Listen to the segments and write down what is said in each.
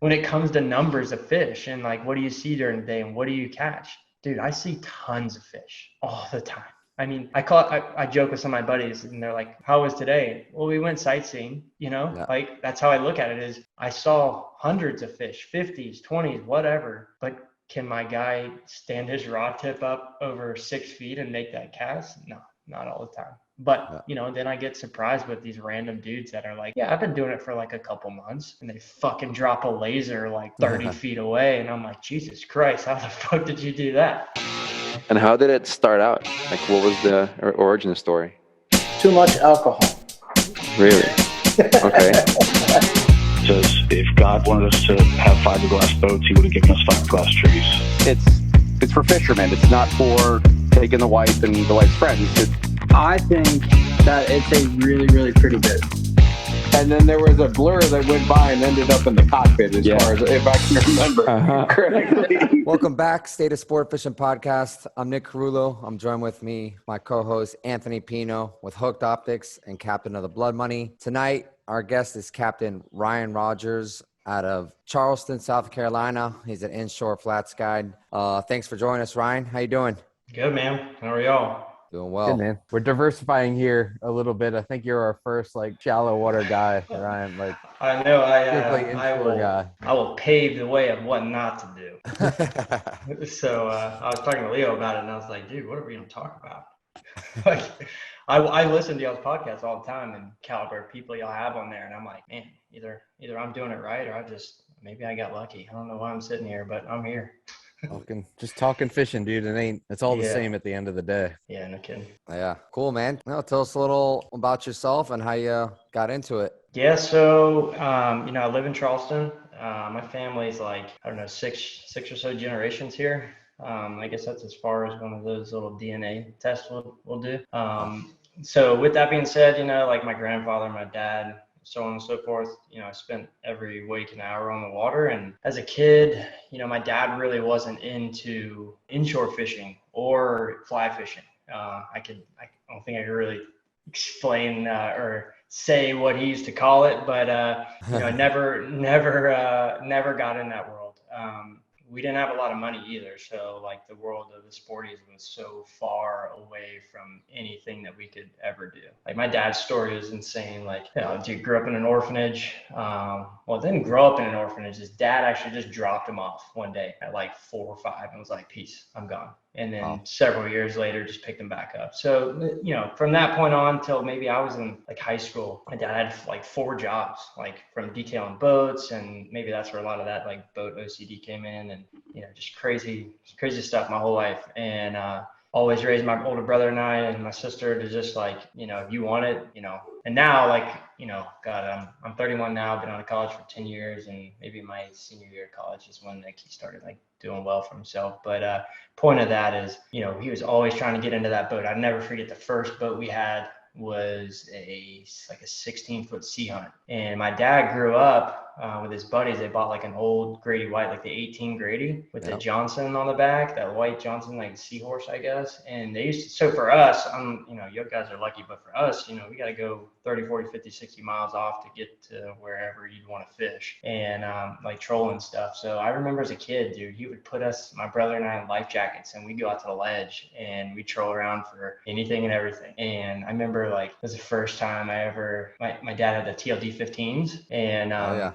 when it comes to numbers of fish and like, what do you see during the day and what do you catch? Dude, I see tons of fish all the time. I mean, I joke with some of my buddies and they're like, how was today? Well, we went sightseeing, Yeah. like that's how I look at it is I saw hundreds of fish, 50s, 20s, whatever. But can my guy stand his rod tip up over 6 feet and make that cast? No, not all the time. But, then I get surprised with these random dudes that are like, yeah, I've been doing it for like a couple months and they fucking drop a laser like 30 feet away. And I'm like, Jesus Christ, how the fuck did you do that? And how did it start out? Like, what was the origin story? Too much alcohol. Really? Okay. Says if God wanted us to have fiberglass boats, he would have given us fiberglass trees. It's for fishermen. It's not for taking the wife and the wife's friends. I think that it's a really, really pretty bit. And then there was a blur that went by and ended up in the cockpit, as far as if I can remember correctly. Welcome back, State of Sport Fishing Podcast. I'm Nick Carullo. I'm joined with my co-host Anthony Pino with Hooked Optics and Captain of the Blood Money. Tonight, our guest is Captain Ryan Rodgers out of Charleston, South Carolina. He's an Inshore Flats guide. Thanks for joining us, Ryan. How you doing? Good, man. How are y'all? Doing well. Good, man. We're diversifying here a little bit. I think you're our first shallow water guy, Ryan. I know. I will pave the way of what not to do. So I was talking to Leo about it, and I was like, dude, what are we going to talk about? I listen to y'all's podcasts all the time and caliber of people y'all have on there, and I'm like, man, either I'm doing it right or maybe I got lucky. I don't know why I'm sitting here, but I'm here. Just talking fishing, dude. It's all the same at the end of the day. Yeah, no kidding. Yeah, cool, man. Now tell us a little about yourself and how you got into it. Yeah, so I live in Charleston. My family's six or so generations here. I guess that's as far as one of those little DNA tests we'll do. So with that being said, my grandfather, my dad, so on and so forth, I spent every waking hour on the water. And as a kid, my dad really wasn't into inshore fishing or fly fishing. I don't think I could really explain or say what he used to call it, but never got in that world. We didn't have a lot of money either. So the world of the sporties was so far away from anything that we could ever do. My dad's story is insane. Dude grew up in an orphanage. Didn't grow up in an orphanage. His dad actually just dropped him off one day at 4 or 5 and was like, peace, I'm gone. And then several years later, just picked him back up. So, from that point on till maybe I was in high school, my dad had 4 jobs, from detailing boats. And maybe that's where a lot of that boat OCD came in and, just crazy stuff my whole life. And, always raised my older brother and I and my sister to just if you want it, and now God, I'm 31 now, been out of college for 10 years, and maybe my senior year of college is when he started doing well for himself. But point of that is, he was always trying to get into that boat. I'll never forget the first boat we had was a 16-foot sea hunt. And my dad grew up with his buddies. They bought an old Grady White, the 18 Grady with the Johnson on the back, that white Johnson, seahorse, I guess. And they used to, so for us, you guys are lucky, but for us, we got to go 30, 40, 50, 60 miles off to get to wherever you'd want to fish and trolling stuff. So I remember as a kid, dude, he would put us, my brother and I, in life jackets, and we'd go out to the ledge and we'd troll around for anything and everything. And I remember it was the first time I ever, my dad had the TLD 15s, and I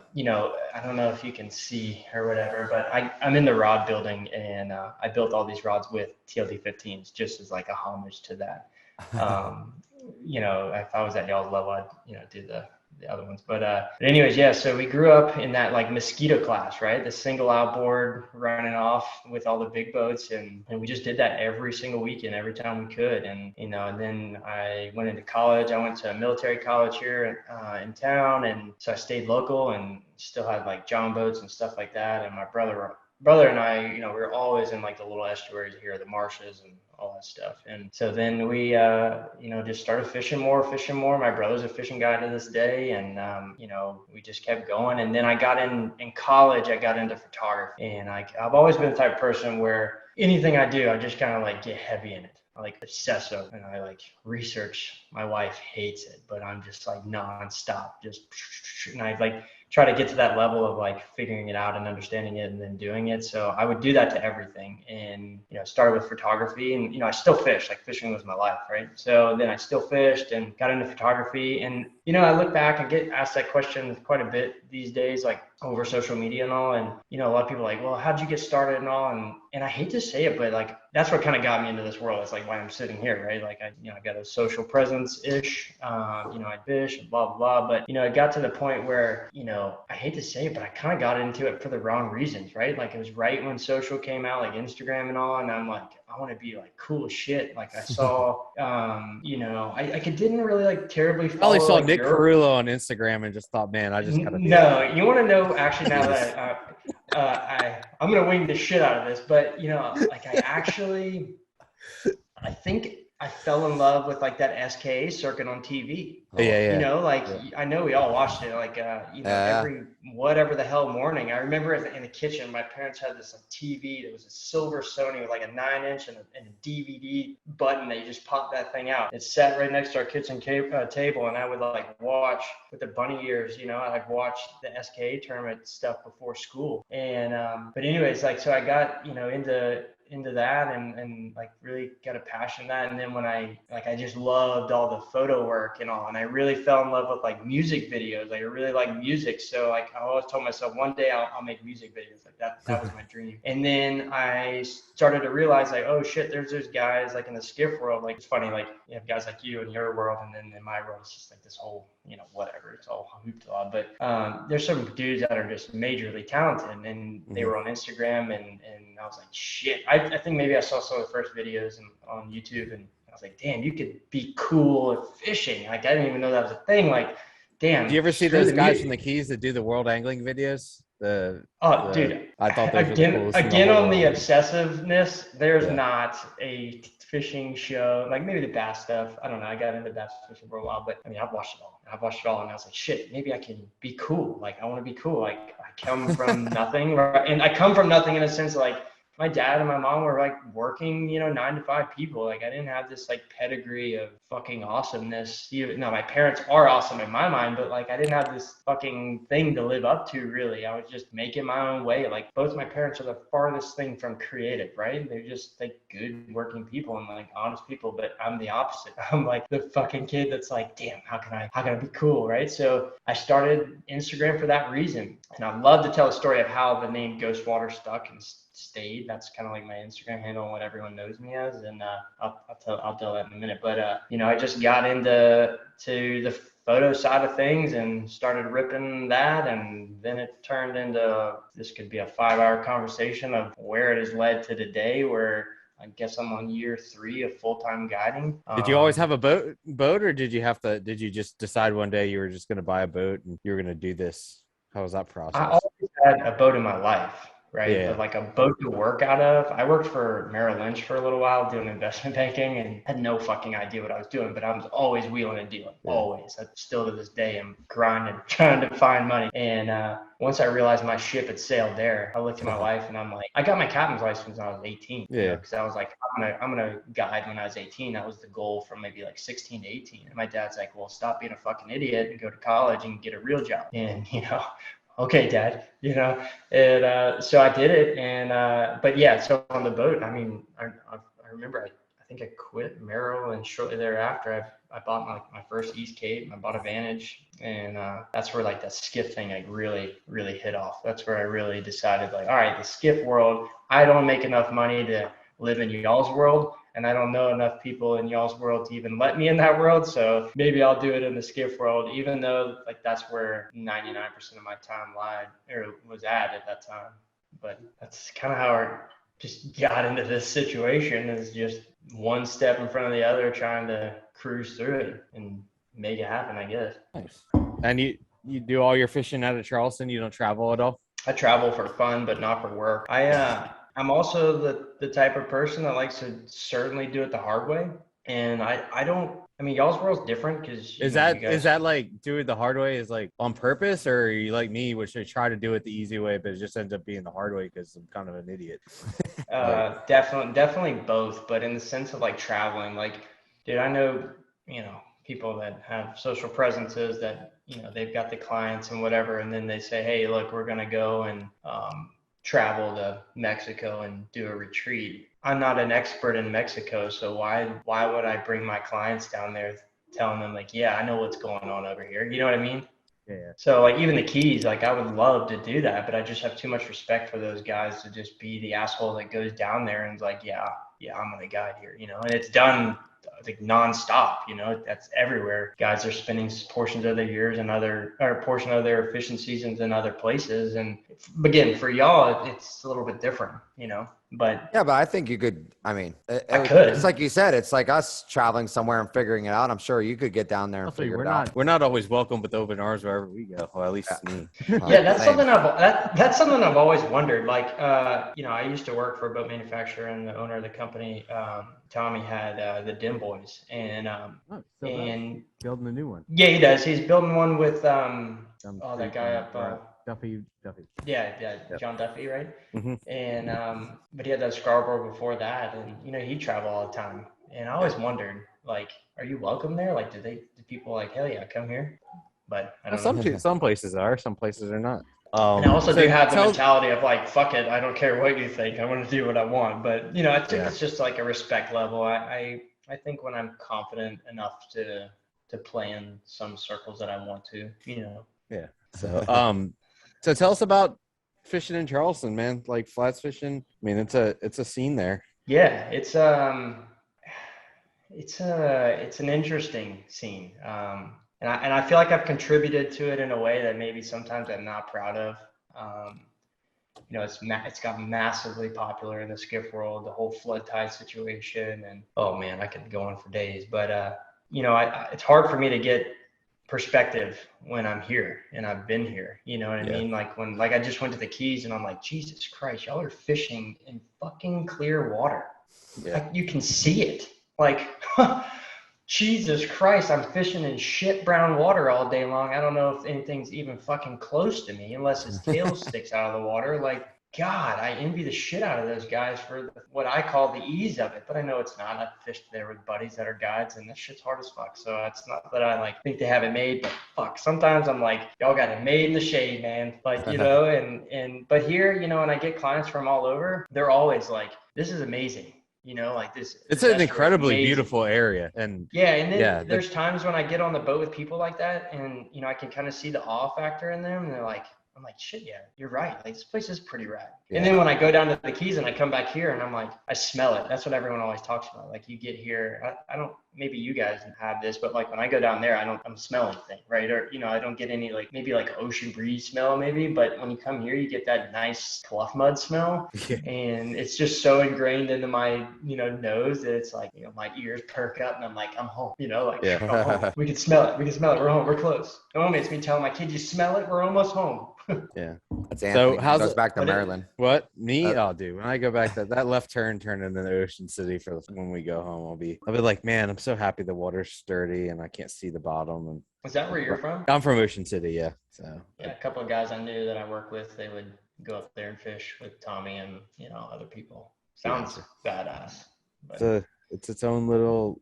don't know if you can see or whatever, but I'm in the rod building, and I built all these rods with TLD 15s just as a homage to that. If I was at y'all's level, I'd do the other ones. But anyways, yeah, so we grew up in that mosquito class, right? The single outboard running off with all the big boats, and we just did that every single weekend, every time we could. And and then I went into college. I went to a military college here in town, and so I stayed local and still had John boats and stuff like that. And my brother and I, we were always in the little estuaries here, the marshes and all that stuff. And so then we, just started fishing more. My brother's a fishing guy to this day. And, we just kept going. And then I got in college, I got into photography. And I've always been the type of person where anything I do, I just kind of get heavy in it. I obsess over, and I research. My wife hates it, but I'm just nonstop, just, and I try to get to that level of like figuring it out and understanding it and then doing it. So I would do that to everything. And, started with photography and, I still fish, like fishing was my life. Right. So then I still fished and got into photography. And, I look back and get asked that question quite a bit these days, like over social media and all. And, a lot of people are like, well, how'd you get started and all? And I hate to say it, but like, that's what kind of got me into this world. It's like why I'm sitting here, right? Like I got a social presence ish, I fish and blah, blah, blah. But, it got to the point where, I hate to say it, but I kind of got into it for the wrong reasons, right? Like it was right when social came out, like Instagram and all. And I'm like, I want to be like cool as shit. Like I saw, I didn't really like terribly follow. I probably saw like, Nick Carullo on Instagram and just thought, man, I just gotta. No, you want to know actually now that I'm gonna wing the shit out of this, but like I think I fell in love with like that SKA circuit on TV. I know we all watched it like every whatever the hell morning. I remember in the kitchen, my parents had this like, TV that was a silver Sony with like a 9-inch and a DVD button that you just pop that thing out. It sat right next to our kitchen table, and I would like watch with the bunny ears. I'd watch the SKA tournament stuff before school. And but anyways, like so I got into that and like really got a passion in that. And then when I just loved all the photo work and all, and I really fell in love with like music videos. Like I really like music. So like I always told myself one day I'll make music videos. Like that was my dream. And then I started to realize like, oh shit, there's those guys like in the skiff world. Like it's funny, like you have guys like you in your world, and then in my world it's just like this whole, whatever, it's all hoopla. But there's some dudes that are just majorly talented, and they were on Instagram and I was like, shit. I think maybe I saw some of the first videos on YouTube, and I was like, damn, you could be cool at fishing. Like, I didn't even know that was a thing. Like, damn. Do you ever see those guys from the Keys that do the world angling videos? Dude, I thought those again, were the coolest again on the obsessiveness, there's not a fishing show, like maybe the bass stuff. I don't know. I got into bass fishing for a while, but I mean, I've watched it all. And I was like, shit, maybe I can be cool. Like, I want to be cool. Like, I come from nothing, right? And I come from nothing in a sense like, my dad and my mom were like working, 9 to 5 people. Like I didn't have this like pedigree of fucking awesomeness. No, my parents are awesome in my mind, but like I didn't have this fucking thing to live up to really. I was just making my own way. Like both my parents are the farthest thing from creative, right? They're just like good working people and like honest people, but I'm the opposite. I'm like the fucking kid that's like, damn, how can I be cool, right? So I started Instagram for that reason. And I love to tell a story of how the name Ghostwater stuck and stayed. That's kind of like my Instagram handle and what everyone knows me as, and I'll tell that in a minute. But I just got into the photo side of things and started ripping that, and then it turned into this could be a 5-hour conversation of where it has led to today, where I guess I'm on year 3 of full-time guiding. Did you always have a boat, or did you just decide one day you were just going to buy a boat and you were going to do this? How was that process? I always had a boat in my life. Right. Yeah. But like a boat to work out of. I worked for Merrill Lynch for a little while doing investment banking and had no fucking idea what I was doing, but I was always wheeling and dealing. Yeah. Always. I still to this day am grinding, trying to find money. And once I realized my ship had sailed there, I looked at my life and I'm like, I got my captain's license when I was 18. Yeah. Because I was like, I'm gonna guide when I was 18. That was the goal from maybe like 16 to 18. And my dad's like, well, stop being a fucking idiot and go to college and get a real job. And okay, Dad, and so I did it. And but yeah, so on the boat, I mean, I remember I think I quit Merrill, and shortly thereafter I bought my first East Cape. I bought a Vantage, and that's where like that skiff thing like really hit off. That's where I really decided like, all right, the skiff world, I don't make enough money to live in y'all's world, and I don't know enough people in y'all's world to even let me in that world. So maybe I'll do it in the skiff world, even though like that's where 99% of my time was at that time. But that's kind of how I just got into this situation, is just one step in front of the other, trying to cruise through it and make it happen, I guess. Nice. And you do all your fishing out of Charleston? You don't travel at all? I travel for fun, but not for work. I'm also the type of person that likes to certainly do it the hard way. And I mean, y'all's world's different because is that like do it the hard way is like on purpose, or are you like me, which I try to do it the easy way, but it just ends up being the hard way because I'm kind of an idiot? Definitely both. But in the sense of like traveling, like, dude, I know, people that have social presences that they've got the clients and whatever, and then they say, hey, look, we're going to go and travel to Mexico and do a retreat. I'm not an expert in Mexico, so why would I bring my clients down there telling them like, yeah, I know what's going on over here? You know what I mean? Yeah. So like even the Keys, like I would love to do that, but I just have too much respect for those guys to just be the asshole that goes down there and is like, yeah, I'm gonna guide here, and it's done like nonstop, that's everywhere. Guys are spending portions of their years and portion of their fishing seasons in other places. And again, for y'all, it's a little bit different, but yeah, but I think you could, I mean, I could. It's like you said, it's like us traveling somewhere and figuring it out. I'm sure you could get down there and figure it out. We're not always welcome with open arms wherever we go. Well, at least me. Yeah, that's something I've always wondered. Like, I used to work for a boat manufacturer, and the owner of the company, Tommy, had the Dim Boys, and building a new one. Yeah, he does. He's building one with that guy up. Duffy. Yeah, John Duffy, right? Mm-hmm. And but he had that Scarborough before that, and he'd travel all the time. And I always wondered, like, are you welcome there? Like, do people like, hell yeah, come here? But I don't know. Some places are, some places are not. And I also do have the mentality of like, fuck it, I don't care what you think, I want to do what I want. But I think it's just like a respect level. I think when I'm confident enough to play in some circles that I want to, Yeah. So tell us about fishing in Charleston, man. Like flats fishing. I mean, it's a scene there. Yeah, it's an interesting scene. And I feel like I've contributed to it in a way that maybe sometimes I'm not proud of. It's got massively popular in the skiff world, the whole flood tide situation, and oh man, I could go on for days. But it's hard for me to get perspective when I'm here and I've been here. You know what I mean? Like when I just went to the Keys and I'm like, Jesus Christ, y'all are fishing in fucking clear water. Yeah. Like, you can see it. Like, Jesus Christ, I'm fishing in shit brown water all day long. I don't know if anything's even fucking close to me unless his tail sticks out of the water. Like, God, I envy the shit out of those guys for what I call the ease of it, but I know it's not. I've fished there with buddies that are guides, and that shit's hard as fuck. So it's not that I like think they have it made, but fuck, sometimes I'm like, y'all got it made in the shade, man. Like, but here, when I get clients from all over, they're always like, this is amazing. Like this. It's an incredibly beautiful area. And there's times when I get on the boat with people like that, and I can kind of see the awe factor in them, and they're like, I'm like, shit, yeah, you're right. Like, this place is pretty rad. Yeah. And then when I go down to the Keys and I come back here and I'm like, I smell it. That's what everyone always talks about. Like, you get here, I don't, maybe you guys have this, but like when I go down there, I'm smelling anything, right? Or, I don't get any maybe ocean breeze smell maybe, but when you come here, you get that nice fluff mud smell. Yeah. And it's just so ingrained into my, nose that it's like, my ears perk up and I'm like, I'm home, I'm home. We can smell it. We're home. We're close. No one makes me tell my kid, you smell it? We're almost home. Yeah. That's Anthony. So goes back to Maryland. What? Me? I'll do. When I go back, that left turn turned into the Ocean City when we go home. I'll be like, man, I'm so happy the water's sturdy and I can't see the bottom. And is that where you're from? I'm from Ocean City, yeah. So yeah, a couple of guys I knew that I work with, they would go up there and fish with Tommy and other people. Sounds badass. But it's its own little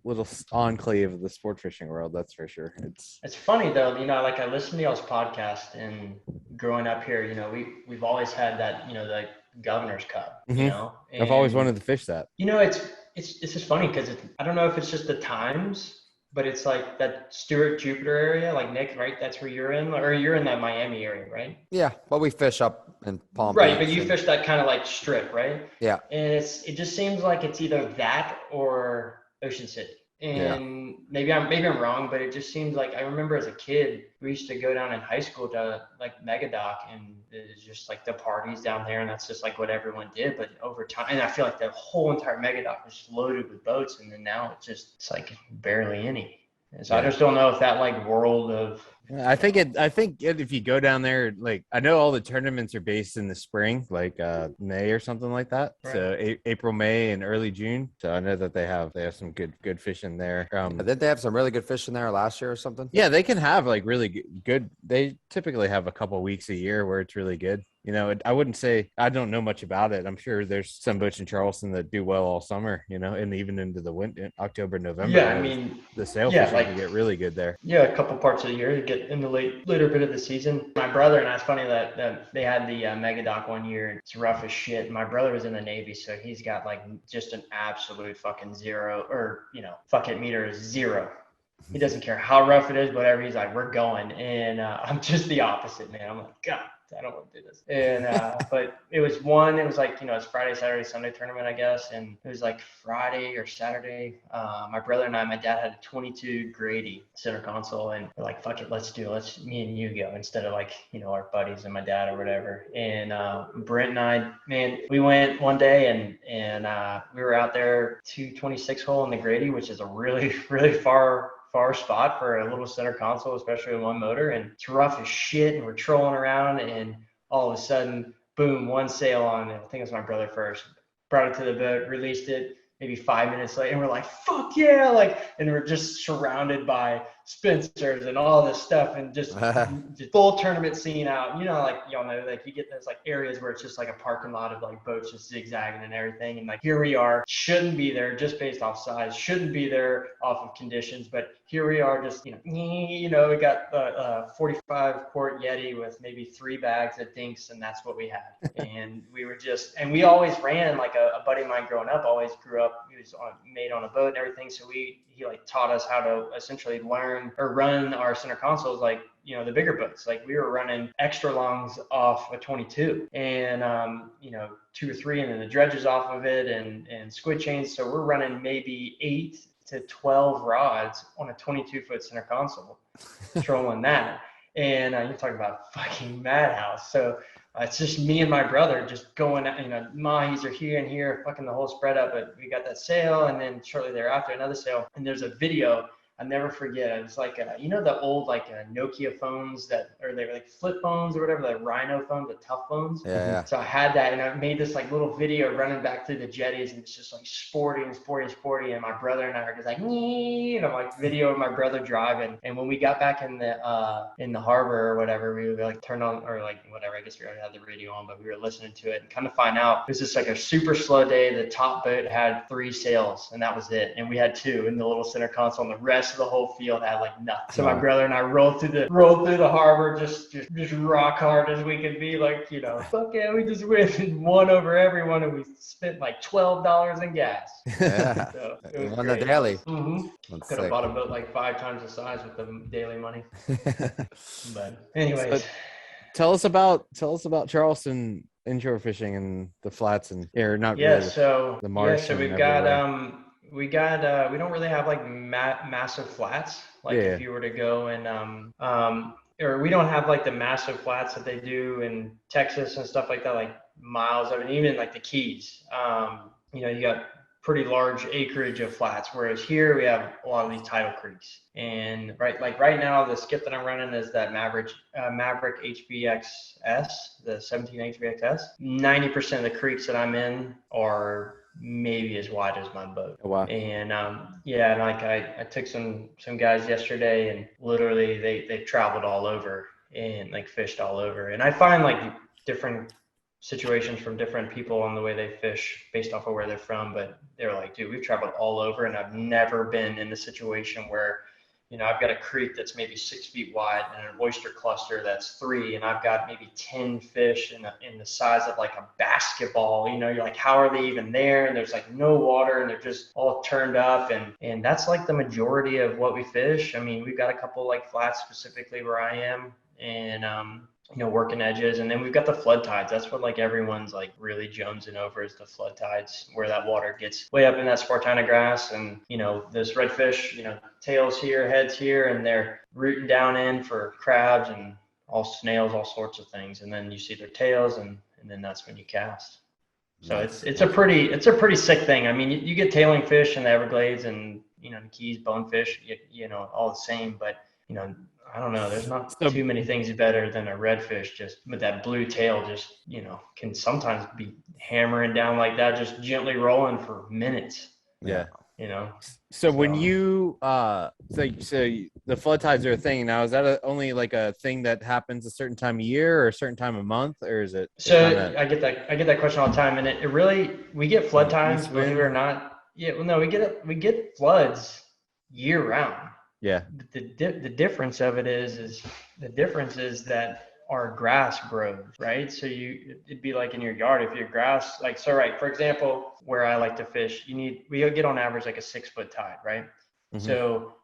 enclave of the sport fishing world, that's for sure. It's funny though, I listen to y'all's podcast, and growing up here, we've always had that, the Governor's Cup, and I've always wanted to fish that. It's just funny because I don't know if it's just the times, but it's like that Stewart Jupiter area, like Nick, right? That's where you're in, or you're in that Miami area, right? Yeah, but we fish up in Palm Beach. Right, but you fish that kind of strip, right? Yeah. And it just seems like it's either that or Ocean City. And maybe I'm wrong, but it just seems like I remember as a kid, we used to go down in high school to Megadock, and it's just the parties down there, and that's just what everyone did. But over time, and I feel like the whole entire Megadock was loaded with boats, and then now it's barely any. And so I just don't know if that world of. I think if you go down there, I know all the tournaments are based in the spring, May or something like that. Right. So April, May, and early June. So I know that they have some good fish in there. Did they have some really good fish in there last year or something? Yeah, they can have really good. They typically have a couple weeks a year where it's really good. I wouldn't say I don't know much about it. I'm sure there's some boats in Charleston that do well all summer, and even into the winter, October, November. Yeah, I mean, the sailfish can get really good there. Yeah, a couple parts of the year you get in the later bit of the season. My brother and I, it's funny that they had the mega dock one year. It's rough as shit. My brother was in the Navy, so he's got like just an absolute fucking zero, or fuck it meter is zero. He doesn't care how rough it is, whatever. He's like, we're going. And I'm just the opposite, man. I'm like, God, I don't want to do this. And but it was like, it's Friday, Saturday, Sunday tournament, I guess. And it was like Friday or Saturday. My brother and my dad had a 22 Grady center console, and we're like, fuck it, let's me and you go instead of like, our buddies and my dad or whatever. And Brent and I, man, we went one day and we were out there 226 hole in the Grady, which is a really, really far spot for a little center console, especially with one motor, and it's rough as shit, and we're trolling around, and all of a sudden, boom, one sail on, I think it was my brother first, brought it to the boat, released it, maybe 5 minutes later, and we're like, fuck yeah, and we're just surrounded by Spencers and all this stuff, and just full tournament scene out. Like y'all know, like you get those like areas where it's just like a parking lot of like boats just zigzagging and everything, and like here we are, shouldn't be there just based off size, shouldn't be there off of conditions, but here we are, just we got a 45 quart Yeti with maybe 3 bags of dinks, and that's what we had. And we were and we always ran, like a buddy of mine growing up always grew up, he was made on a boat and everything, so he like taught us how to essentially learn or run our center consoles like the bigger boats. Like we were running extra longs off a 22 and 2 or 3, and then the dredges off of it and squid chains, so we're running maybe 8 to 12 rods on a 22-foot center console, trolling that. And you're talking about fucking madhouse. So it's just me and my brother just going, mahis are here and here, fucking the whole spread up. But we got that sail, and then shortly thereafter, another sail. And there's a video I'll never forget. It was like, the old Nokia phones or they were like flip phones or whatever, the Rhino phones, the tough phones. Yeah. So I had that, and I made this like little video running back through the jetties, and it's just like sporty. And my brother and I are just like, and I'm like video of my brother driving. And when we got back in the harbor or whatever, we would like turn on, or like whatever, I guess we already had the radio on, but we were listening to it and kind of find out it was just like a super slow day. The top boat had 3 sails, and that was it. And we had 2 in the little center console, and the rest of the whole field had like nothing. So my brother and I rolled through the harbor just rock hard as we could be, like, fuck yeah, we just went and won over everyone, and we spent like $12 in gas. Yeah. So it was on great. the daily. Could have bought a boat like 5 times the size with the daily money. But anyways, tell us about Charleston inshore fishing and the flats and the marsh. So we've got we don't really have like massive flats. Like if you were to go and or we don't have like the massive flats that they do in Texas and stuff like that, like miles of it, even like the Keys. You got pretty large acreage of flats, whereas here we have a lot of these tidal creeks. And right now, the skip that I'm running is that Maverick HBXS, the 17 HBXS. 90% of the creeks that I'm in are maybe as wide as my boat. Oh, wow. And and like I took some guys yesterday, and literally they traveled all over and like fished all over. And I find like different situations from different people on the way they fish based off of where they're from, but they're like, dude, we've traveled all over, and I've never been in a situation where I've got a creek that's maybe 6 feet wide and an oyster cluster that's 3, and I've got maybe 10 fish in the size of like a basketball. You're like, how are they even there? And there's like no water, and they're just all turned up, and that's like the majority of what we fish. I mean, we've got a couple like flats specifically where I am, and working edges, and then we've got the flood tides. That's what like everyone's like really jonesing over, is the flood tides, where that water gets way up in that Spartina grass, and those redfish, tails here, heads here, and they're rooting down in for crabs and all snails, all sorts of things, and then you see their tails, and then that's when you cast. So it's a pretty sick thing. I mean, you get tailing fish in the Everglades, and the Keys, bonefish, all the same, but I don't know. There's not too many things better than a redfish, just with that blue tail, just, can sometimes be hammering down like that, just gently rolling for minutes. Yeah. So when you, so the flood tides are a thing now, is that only like a thing that happens a certain time of year or a certain time of month, or is it? So I get that question all the time, and it really, we get flood tides, believe it or not. Yeah. Well, no, we get floods year round. Yeah. The difference of it is that our grass grows, right? So it'd be like in your yard, if your grass, like, so, right, for example, where I like to fish, we get on average like a 6 foot tide, right? Mhm. So,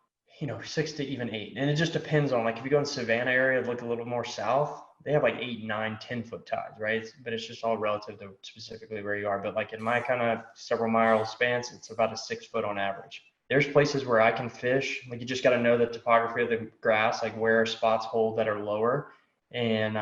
6 to even 8. And it just depends on, like, if you go in Savannah area, look a little more south, they have like 8, 9, 10 foot tides, right? But it's just all relative to specifically where you are. But like in my kind of several mile spans, it's about a 6 foot on average. There's places where I can fish. Like, you just got to know the topography of the grass, like where spots hold that are lower. And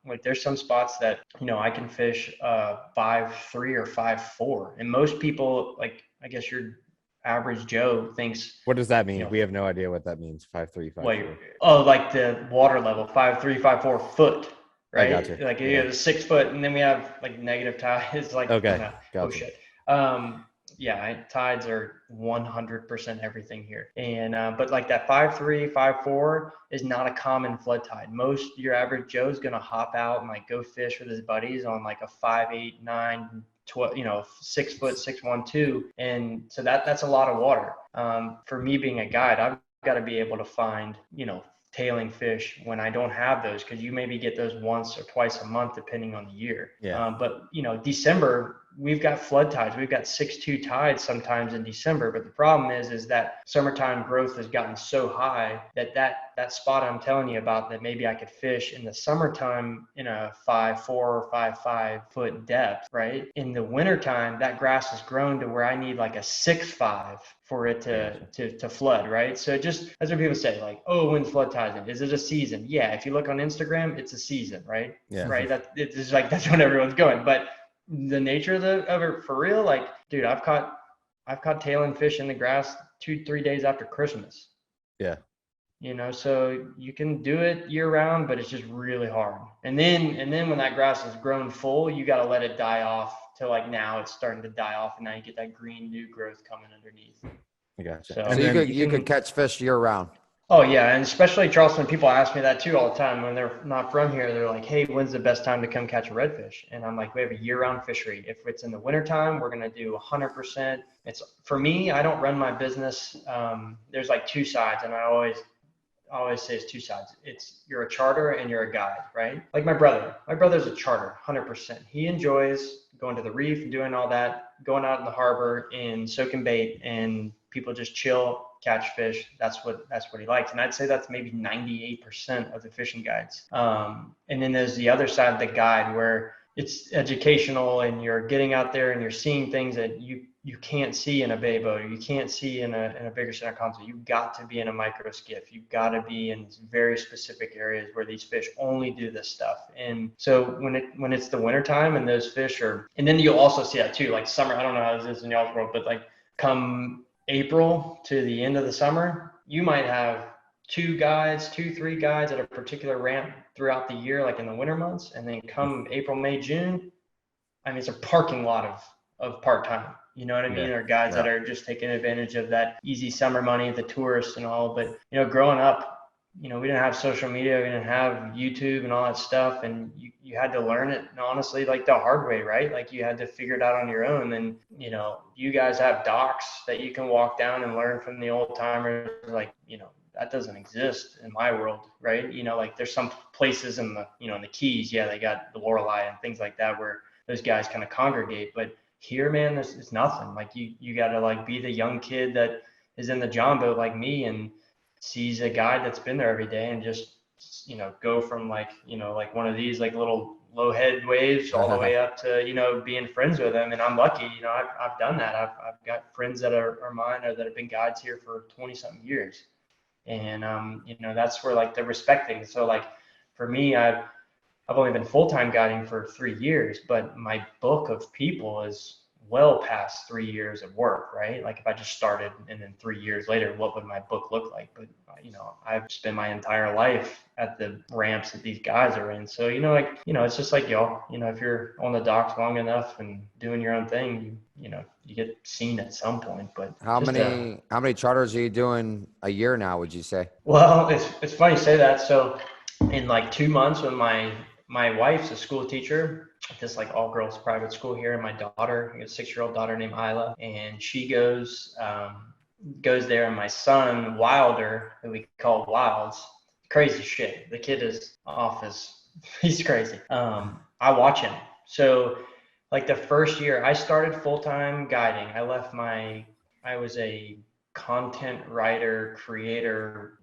like there's some spots that, I can fish 5.3 or 5.4. And most people, like, I guess your average Joe thinks. What does that mean? We have no idea what that means. 5.3, 5.4. Wait, like the water level, 5.3, 5.4 foot, right? I gotcha. Like you have a 6 foot, and then we have like negative tides. Like, okay, oh shit. Tides are 100% everything here. And but like that 5.3, 5.4 is not a common flood tide. Your average Joe's gonna hop out and like go fish with his buddies on like a 5.8, 9, 12, 6 foot, 6.12, and so that's a lot of water. For me being a guide, I've got to be able to find tailing fish when I don't have those, because you maybe get those once or twice a month depending on the year. But December, we've got flood tides. We've got 6.2 tides sometimes in December. But the problem is that summertime growth has gotten so high that spot I'm telling you about, that maybe I could fish in the summertime in a 5.4 or 5.5 foot depth, right? In the wintertime, that grass has grown to where I need like a 6.5 for it to flood, right? So just, that's what people say, like, oh, when's flood tides in? Is it a season? Yeah, if you look on Instagram, it's a season, right? Yeah. Right. It's like, that's when everyone's going. But the nature of it for real, like, dude, I've caught tailing fish in the grass 2-3 days after Christmas. Yeah. So you can do it year round, but it's just really hard. And then when that grass has grown full, you got to let it die off till like now it's starting to die off, and now you get that green new growth coming underneath. I gotcha. So you could catch fish year round. Oh yeah, and especially Charleston, people ask me that too all the time when they're not from here. They're like, hey, when's the best time to come catch a redfish? And I'm like, we have a year-round fishery. If it's in the wintertime, we're going to do 100%. It's, for me, I don't run my business. There's like two sides, and I always say it's two sides. It's, you're a charter and you're a guide, right? Like my brother's a charter, 100%. He enjoys going to the reef and doing all that, going out in the harbor and soaking bait, and people just chill, catch fish. That's what he likes. And I'd say that's maybe 98% of the fishing guides. And then there's the other side of the guide where it's educational, and you're getting out there and you're seeing things that you can't see in a bay boat, or you can't see in a bigger center console. You've got to be in a micro skiff. You've got to be in very specific areas where these fish only do this stuff. And so when it's the wintertime and those fish are, and then you'll also see that too, like summer, I don't know how this is in y'all's world, but like come April to the end of the summer, you might have 3 guides at a particular ramp throughout the year, like in the winter months. And then come April, May, June, I mean, it's a parking lot of part-time, you know what I mean? Or guys that are just taking advantage of that easy summer money, the tourists and all. But, growing up, we didn't have social media, we didn't have YouTube and all that stuff. And you had to learn it, and honestly, like the hard way, right? Like you had to figure it out on your own. And, you guys have docks that you can walk down and learn from the old timers, like, that doesn't exist in my world, right? Like there's some places in the, in the Keys, they got the Lorelei and things like that where those guys kind of congregate. But here, man, it's nothing. Like you got to like be the young kid that is in the John boat like me and sees a guide that's been there every day and just, go from like, like one of these like little low head waves all the way up to, being friends with them. And I'm lucky, I've done that. I've got friends that are mine or that have been guides here for 20 something years. And, that's where like the respecting. So like for me, I've only been full-time guiding for 3 years, but my book of people is well past 3 years of work, right? Like if I just started and then 3 years later, what would my book look like? But, I've spent my entire life at the ramps that these guys are in. So, it's just like y'all, if you're on the docks long enough and doing your own thing, you get seen at some point. But how many charters are you doing a year now, would you say? Well, it's funny you say that. So in like 2 months, when my wife's a school teacher at this like all girls private school here, and my daughter, I got a 6-year-old daughter named Isla, and she goes goes there, and my son Wilder, who we call Wilds, crazy shit. The kid is he's crazy. I watch him. So like the first year I started full-time guiding, I was a content writer, creator,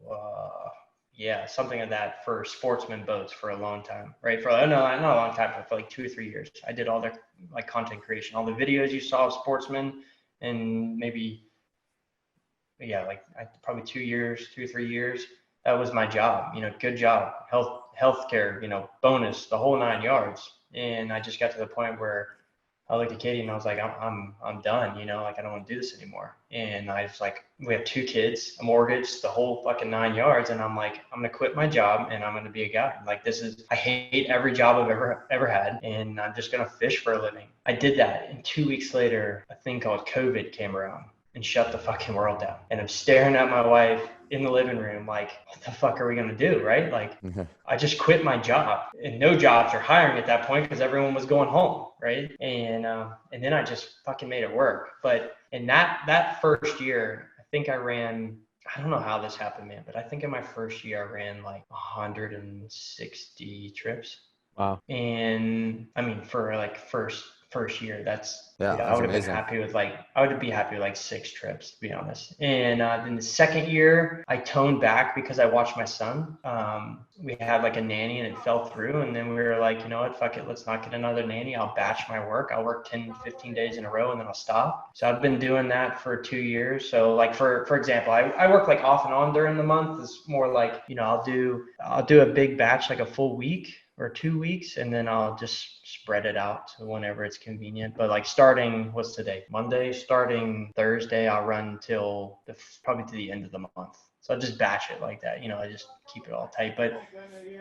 something of that for Sportsman Boats for a long time, right? Not a long time, but for like 2 or 3 years. I did all their like content creation, all the videos you saw of Sportsman, and maybe, probably 2 or 3 years. That was my job, good job, healthcare, bonus, the whole 9 yards. And I just got to the point where I looked at Katie and I was like, I'm done, like I don't want to do this anymore. And I was like, we have 2 kids, a mortgage, the whole fucking 9 yards. And I'm like, I'm going to quit my job and I'm going to be a guide. Like I hate every job I've ever had. And I'm just going to fish for a living. I did that. And 2 weeks later, a thing called COVID came around and shut the fucking world down. And I'm staring at my wife in the living room like, what the fuck are we gonna do, right? Like, I just quit my job, and no jobs are hiring at that point because everyone was going home, right? And then I just fucking made it work. But in that first year, I think I don't know how this happened, man, but I think in my first year I ran like 160 trips. Wow. And I mean, for like first year, I would have been happy with like 6 trips, to be honest. And then the second year I toned back because I watched my son. We had like a nanny and it fell through, and then we were like, you know what, fuck it, let's not get another nanny. I'll batch my work. I'll work 10 15 days in a row and then I'll stop. So I've been doing that for 2 years. So like for example, I work like off and on during the month. It's more like, I'll do a big batch, like a full week or 2 weeks, and then I'll just spread it out to whenever it's convenient. But like starting, what's today? Monday, starting Thursday, I'll run till probably to the end of the month. So I just batch it like that. I just keep it all tight. But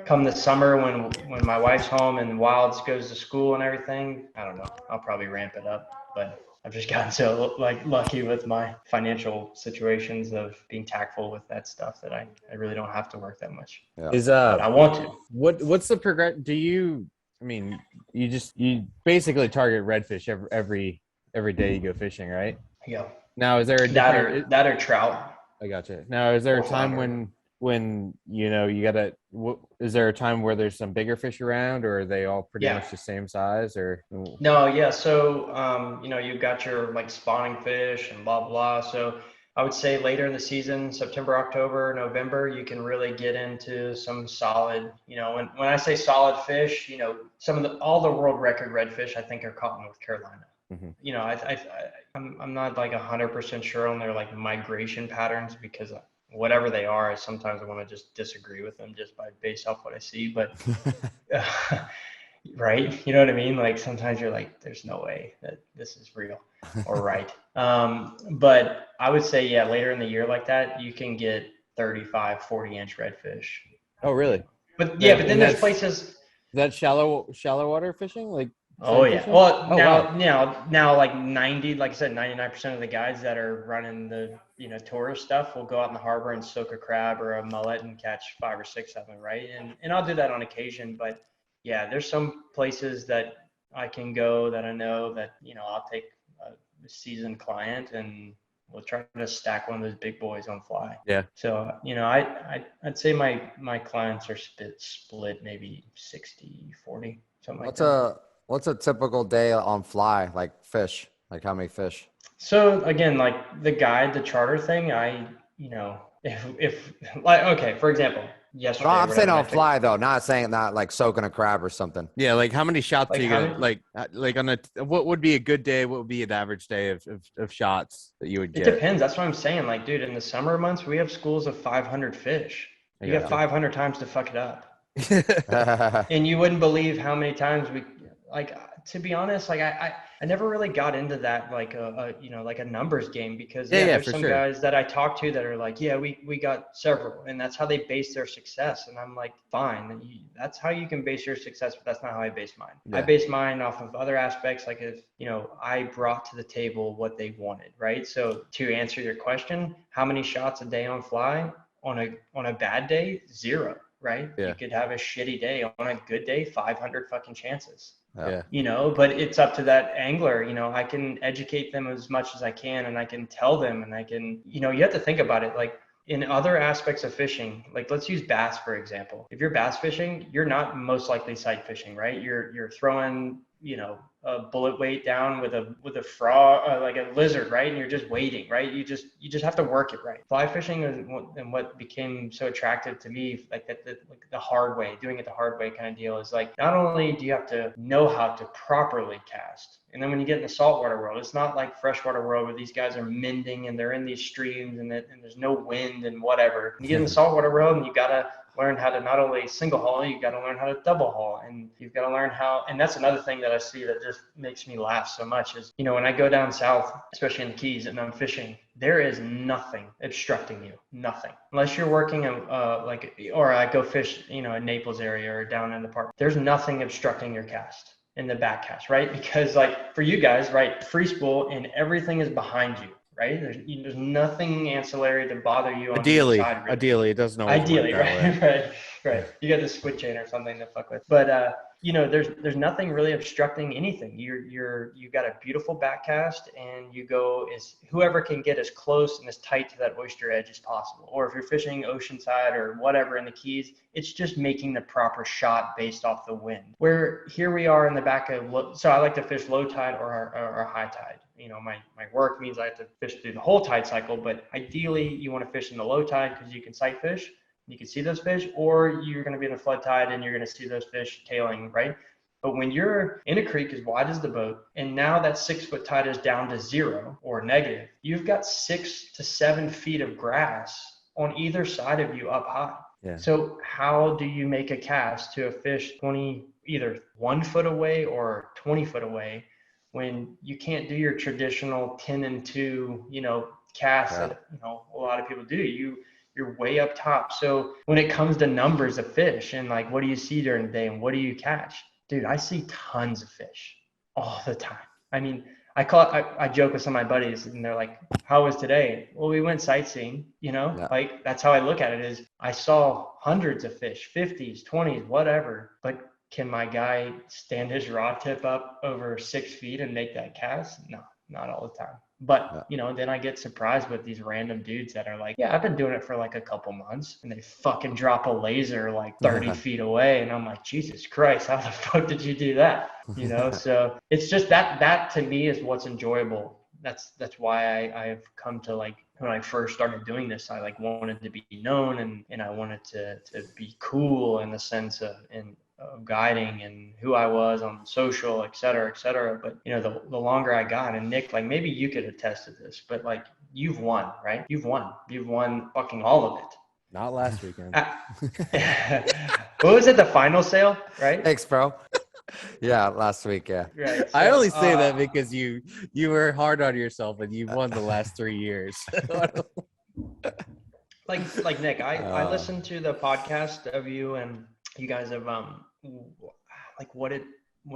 come the summer when my wife's home and Wilds goes to school and everything, I don't know, I'll probably ramp it up. But I've just gotten so like lucky with my financial situations of being tactful with that stuff that I really don't have to work that much. Yeah. But I want to. What's the progress? You basically target redfish every day you go fishing, right? Yeah. Now, is there that or trout? I gotcha. Now, is there a time when is there a time where there's some bigger fish around, or are they all pretty much the same size, or? No, yeah. So, you've got your like spawning fish and blah, blah. So I would say later in the season, September, October, November, you can really get into some solid, when I say solid fish, all the world record redfish, I think, are caught in North Carolina. Mm-hmm. I'm not like 100% sure on their like migration patterns, because whatever they are, sometimes I want to just disagree with them just based off what I see. But right, you know what I mean? Like sometimes you're like, there's no way that this is real or right. But I would say, later in the year like that, you can get 35, 40-inch redfish. Oh, really? But then there's places. Is that shallow water fishing? Like. Oh yeah. Well, now like 90, like I said, 99% of the guys that are running the, tourist stuff will go out in the harbor and soak a crab or a mullet and catch 5 or 6 of them. Right. And I'll do that on occasion, but there's some places that I can go that I know that, I'll take a seasoned client and we'll try to stack one of those big boys on fly. Yeah. So, I'd say my clients are split maybe 60-40, something like that. What's a typical day on fly, like fish? Like how many fish? So again, like the charter thing, for example, yesterday. No, I'm saying on fly though, not saying that like soaking a crab or something. Yeah, like how many shots do you get? Like on what would be a good day? What would be an average day of shots that you would get? It depends. That's what I'm saying. Like, dude, in the summer months, we have schools of 500 fish. You got 500 times to fuck it up. And you wouldn't believe how many times to be honest, like I never really got into that like a numbers game, because there's some guys that I talk to that are like, we got several, and that's how they base their success. And I'm like, fine, that's how you can base your success, but that's not how I base mine. I base mine off of other aspects, like if I brought to the table what they wanted, right? So to answer your question, how many shots a day on fly? On a bad day, 0. Right? Yeah. You could have a shitty day. On a good day, 500 fucking chances. Yeah. You know, but it's up to that angler. You know, I can educate them as much as I can, and I can tell them, and I can, you know, you have to think about it. Like in other aspects of fishing, like let's use bass, for example. If you're bass fishing, you're not most likely sight fishing, right? You're throwing, you know, a bullet weight down with a frog, like a lizard, right? And you're just waiting, right? You just have to work it right. Fly fishing and what became so attractive to me, like like the hard way, doing it the hard way kind of deal, is like not only do you have to know how to properly cast, and then when you get in the saltwater world, it's not like freshwater world where these guys are mending and they're in these streams and there's no wind and whatever. You get in the saltwater world and you gotta learn how to not only single haul, you got to learn how to double haul, and you've got to learn how, and that's another thing that I see that just makes me laugh so much is, you know, when I go down south, especially in the Keys and I'm fishing, there is nothing obstructing you, nothing, unless you're working or I go fish, you know, in Naples area or down in the park, there's nothing obstructing your cast in the back cast, right? Because like for you guys, right, free spool and everything is behind you. Right? There's nothing ancillary to bother you on Ideally, the side. Really. Ideally, it doesn't always Ideally, work that way. right. You got the squid chain or something to fuck with, but you know, there's nothing really obstructing anything. You got a beautiful back cast, and you go as whoever can get as close and as tight to that oyster edge as possible. Or if you're fishing oceanside or whatever in the Keys, it's just making the proper shot based off the wind. Where here we are in the back of, so I like to fish low tide or high tide. You know, my work means I have to fish through the whole tide cycle, but ideally you want to fish in the low tide because you can sight fish, you can see those fish, or you're going to be in a flood tide and you're going to see those fish tailing, right? But when you're in a creek as wide as the boat, and now that 6 foot tide is down to 0 or negative, you've got 6 to 7 feet of grass on either side of you up high. Yeah. So how do you make a cast to a fish either 1 foot away or 20 foot away, when you can't do your traditional 10 and 2, you know, cast that, you know, a lot of people do? You're way up top. So when it comes to numbers of fish and like, what do you see during the day and what do you catch? Dude, I see tons of fish all the time. I mean, I joke with some of my buddies and they're like, how was today? Well, we went sightseeing, you know, like that's how I look at it, is I saw hundreds of fish, 50s, 20s, whatever, but can my guy stand his rod tip up over 6 feet and make that cast? No, not all the time. But, you know, then I get surprised with these random dudes that are like, yeah, I've been doing it for like a couple months, and they fucking drop a laser like 30 feet away. And I'm like, Jesus Christ, how the fuck did you do that? You know, so it's just that to me is what's enjoyable. That's why I've come to, like, when I first started doing this, I like wanted to be known and I wanted to be cool in the sense of guiding and who I was on social, et cetera, et cetera. But, you know, the longer I got, and Nick, like maybe you could attest to this, but like you've won, right? You've won fucking all of it. Not last weekend. What was it? The final sale, right? Thanks, bro. Yeah, last week, yeah. Right. So, I only say that because you were hard on yourself and you've won the last 3 years. like Nick, I listened to the podcast of you, and you guys have like what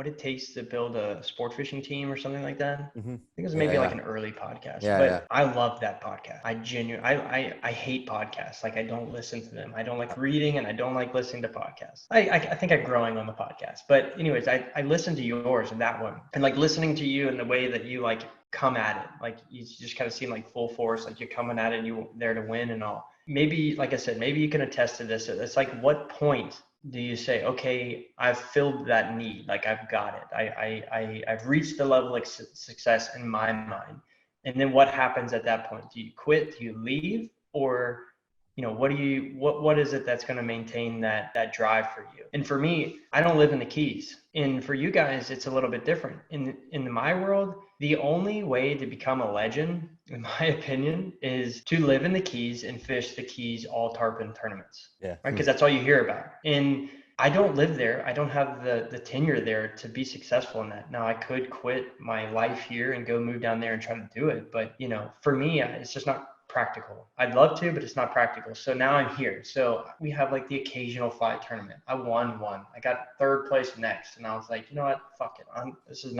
it takes to build a sport fishing team or something like that. Mm-hmm. I think it was maybe like an early podcast, but I love that podcast. I hate podcasts. Like I don't listen to them. I don't like reading, and I don't like listening to podcasts. I think I'm growing on the podcast, but anyways, I listened to yours and that one, and like listening to you and the way that you like come at it, like you just kind of seem like full force, like you're coming at it and you're there to win and all. Maybe, like I said, maybe you can attest to this. It's like, what point do you say, okay, I've filled that need, like I've got it, I've reached the level of success in my mind? And then what happens at that point? Do you quit? Do you leave? Or, you know, what is it that's going to maintain that drive for you? And for me, I don't live in the Keys, and for you guys, it's a little bit different. In my world, the only way to become a legend, in my opinion, is to live in the Keys and fish the Keys all tarpon tournaments. Yeah. Right? Because that's all you hear about. And I don't live there. I don't have the tenure there to be successful in that. Now I could quit my life here and go move down there and try to do it. But, you know, for me, it's just not practical. I'd love to, but it's not practical. So now I'm here. So we have like the occasional fly tournament. I won one. I got third place next. And I was like, you know what? Fuck it. This is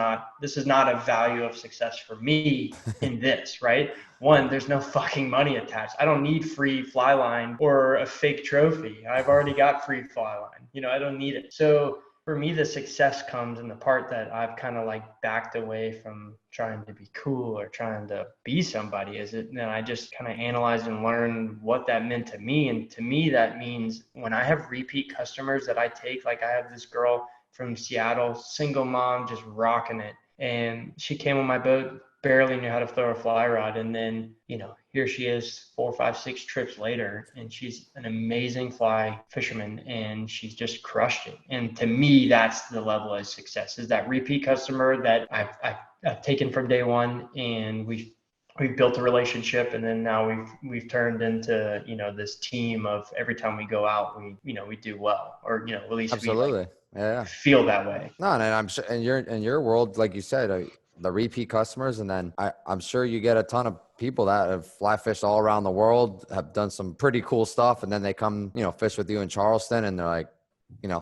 not a value of success for me in this, right? One, there's no fucking money attached. I don't need free fly line or a fake trophy. I've already got free fly line. You know, I don't need it. So for me, the success comes in the part that I've kind of like backed away from trying to be cool or trying to be somebody. And I just kind of analyzed and learned what that meant to me. And to me, that means when I have repeat customers that I take, like I have this girl from Seattle, single mom, just rocking it. And she came on my boat, barely knew how to throw a fly rod. And then, here she is 4, 5, 6 trips later, and she's an amazing fly fisherman, and she's just crushed it. And to me, that's the level of success, is that repeat customer that I've taken from day one, and we've built a relationship, and then now we've turned into, this team of every time we go out, we do well, or, at least Absolutely. we feel that way. No, and I'm sure in your world, like you said, the repeat customers, and then I'm sure you get a ton of people that have fly fished all around the world, have done some pretty cool stuff, and then they come, fish with you in Charleston, and they're like,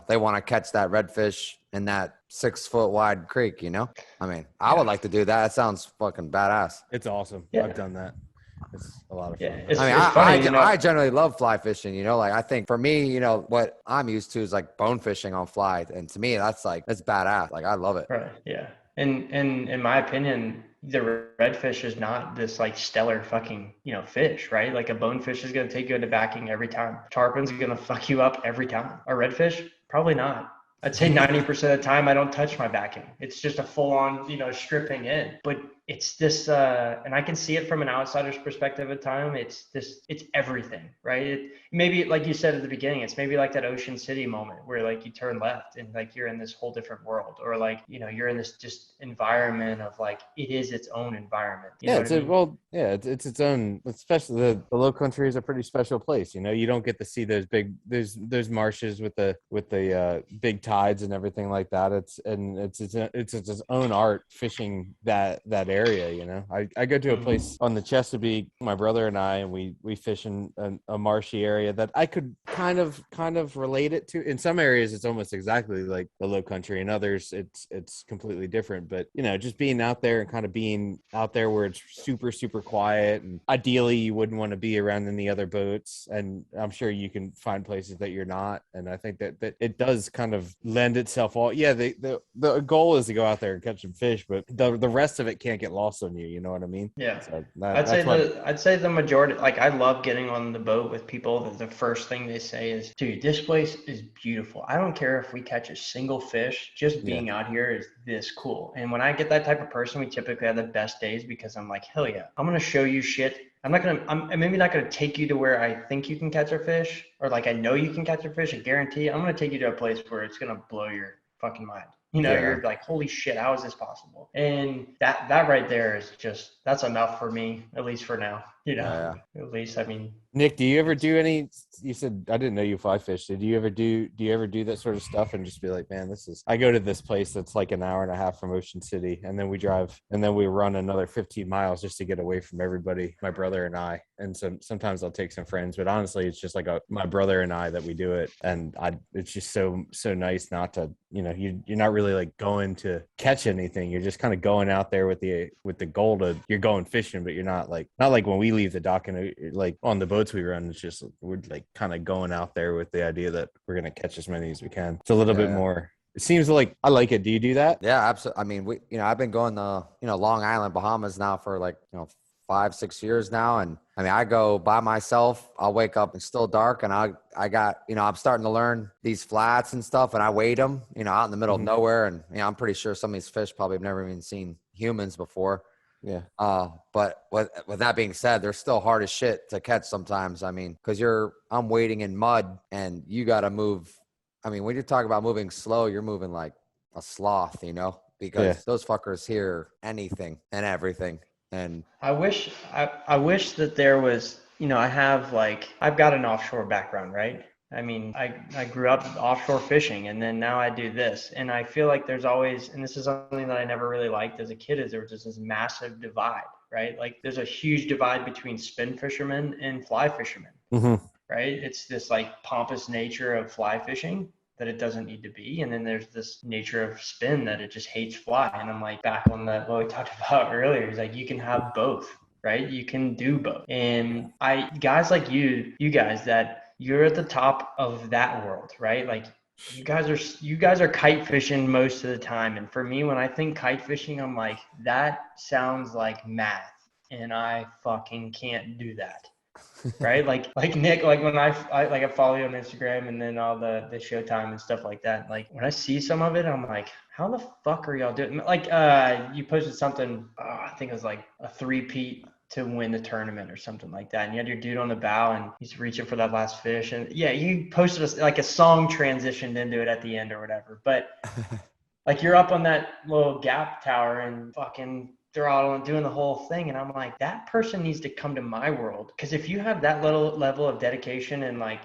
they want to catch that redfish in that 6 foot wide creek. I mean, I would like to do that. It sounds fucking badass. It's awesome. Yeah. I've done that. It's a lot of fun. Yeah, I generally love fly fishing, like I think for me, what I'm used to is like bone fishing on fly. And to me, that's badass. Like, I love it. Right. Yeah. And in my opinion, the redfish is not this like stellar fucking, fish, right? Like a bonefish is going to take you into backing every time. Tarpon's going to fuck you up every time. A redfish, probably not. I'd say 90% of the time I don't touch my backing. It's just a full on, stripping in. But it's this, and I can see it from an outsider's perspective at time. It's everything, right? Maybe like you said at the beginning, it's maybe like that Ocean City moment where like you turn left and like you're in this whole different world, or like, you're in this just environment of like, it is its own environment. It's its own, especially the low country is a pretty special place. You don't get to see those big, those marshes with the big tides and everything like that. It's its own art fishing that area. I go to a place on the Chesapeake, my brother and I, and we fish in a marshy area that I could kind of relate it to. In some areas it's almost exactly like the low country, in others it's completely different. But just being out there and kind of being out there where it's super, super quiet, and ideally you wouldn't want to be around any other boats, and I'm sure you can find places that you're not. And I think that it does kind of lend itself all. Yeah, the goal is to go out there and catch some fish, but the rest of it can't get lost on you. You know what I mean? Yeah. So I'd say the majority, like I love getting on the boat with people that the first thing they say is, dude, this place is beautiful. I don't care if we catch a single fish, just being out here is this cool. And when I get that type of person, we typically have the best days, because I'm like, hell yeah, I'm going to show you shit. I'm maybe not going to take you to where I think you can catch a fish, or like I know you can catch a fish. I guarantee I'm going to take you to a place where it's going to blow your fucking mind. You're like, holy shit, how is this possible? And that right there is that's enough for me, at least for now. At least, I mean. Nick, do you ever do any? You said, I didn't know you fly fish. Do you ever do that sort of stuff and just be like, man, I go to this place that's like an hour and a half from Ocean City, and then we drive, and then we run another 15 miles just to get away from everybody, my brother and I. And sometimes I'll take some friends, but honestly, it's just like my brother and I that we do it. And it's just so nice not to, you're not really like going to catch anything. You're just kind of going out there with the goal to, you're going fishing, but you're not like when we leave the dock and like on the boats we run, it's just, we're like kind of going out there with the idea that we're going to catch as many as we can. It's a little bit more, it seems like I like it. Do you do that? Yeah, absolutely. I mean, I've been going to, Long Island, Bahamas now for like, 5-6 years now. And I mean, I go by myself. I'll wake up, it's still dark, and I got, I'm starting to learn these flats and stuff, and I wait them, out in the middle of nowhere. And, I'm pretty sure some of these fish probably have never even seen humans before. Yeah. But with that being said, they're still hard as shit to catch sometimes. I mean, because I'm wading in mud, and you got to move. I mean, when you talk about moving slow, you're moving like a sloth, because those fuckers hear anything and everything. And I wish that there was, I've got an offshore background, right? I mean, I grew up offshore fishing, and then now I do this. And I feel like there's always, and this is something that I never really liked as a kid, is there was just this massive divide, right? Like there's a huge divide between spin fishermen and fly fishermen, right? It's this like pompous nature of fly fishing that it doesn't need to be. And then there's this nature of spin that it just hates fly. And I'm like, back on what we talked about earlier, is like, you can have both, right? You can do both. And guys like you guys, that you're at the top of that world, right? Like You guys are kite fishing most of the time. And for me, when I think kite fishing, I'm like, that sounds like math. And I fucking can't do that. Right? Like Nick, like when I follow you on Instagram and then all the Showtime and stuff like that. Like when I see some of it, I'm like, how the fuck are y'all doing? Like you posted something, I think it was like a 3-peat to win the tournament or something like that. And you had your dude on the bow and he's reaching for that last fish. And yeah, you posted like a song transitioned into it at the end or whatever. But like you're up on that little gap tower and fucking throttle and doing the whole thing. And I'm like, that person needs to come to my world. Because if you have that little level of dedication and like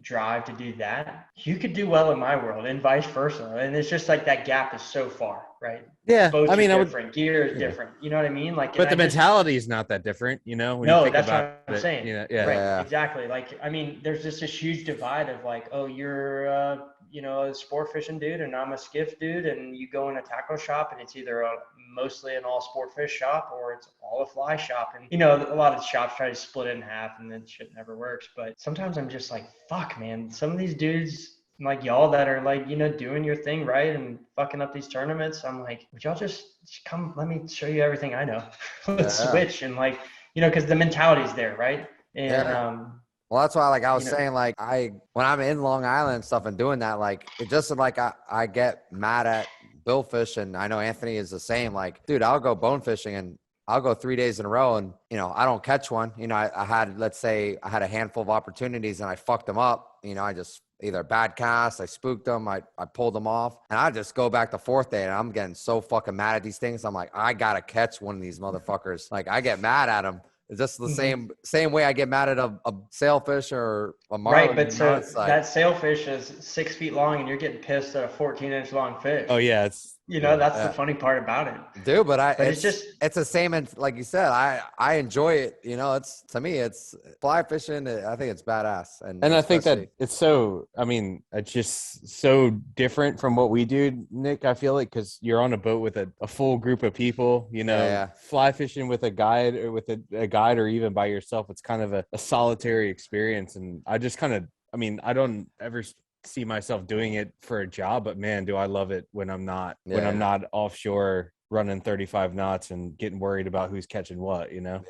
drive to do that, you could do well in my world and vice versa. And it's just like that gap is so far, right? Yeah. Boats I mean, are different, gear is different. You know what I mean? Like, but the mentality is not that different, you know, when you think that's about what I'm saying. You know, Right, exactly. Like, I mean, there's just this huge divide of like, oh, you're you know, a sport fishing dude and I'm a skiff dude, and you go in a tackle shop and it's either mostly an all sport fish shop or it's all a fly shop. And, you know, a lot of shops try to split it in half and then shit never works. But sometimes I'm just like, fuck, man, some of these dudes like y'all that are like, you know, doing your thing right and fucking up these tournaments, I'm like, would y'all just come, let me show you everything I know. Let's switch. And like, you know, because the mentality's there, right? And well, that's why, like I was saying, like when I'm in Long Island and stuff and doing that, like it just like I get mad at Billfish, and I know Anthony is the same. Like, dude, I'll go bone fishing and I'll go 3 days in a row and, you know, I don't catch one. You know, I had, let's say I had a handful of opportunities and I fucked them up. You know, I just either bad cast, I spooked them, I pulled them off, and I just go back the fourth day and I'm getting so fucking mad at these things. I'm like, I gotta catch one of these motherfuckers. Like I get mad at them. It's just the same way I get mad at a sailfish or a marlin. Right, but so like, that sailfish is 6 feet long and you're getting pissed at a 14-inch long fish. Oh yeah, it's that's the funny part about it, dude. But it's the same. And like you said, I enjoy it. You know, it's, to me, it's fly fishing. I think it's badass. And I think that it's so, I mean, it's just so different from what we do, Nick. I feel like, because you're on a boat with a full group of people, you know, fly fishing with a guide or with a guide or even by yourself, it's kind of a solitary experience. And I just kind of, I mean, I don't ever see myself doing it for a job, but man, do I love it when I'm not offshore running 35 knots and getting worried about who's catching what, you know?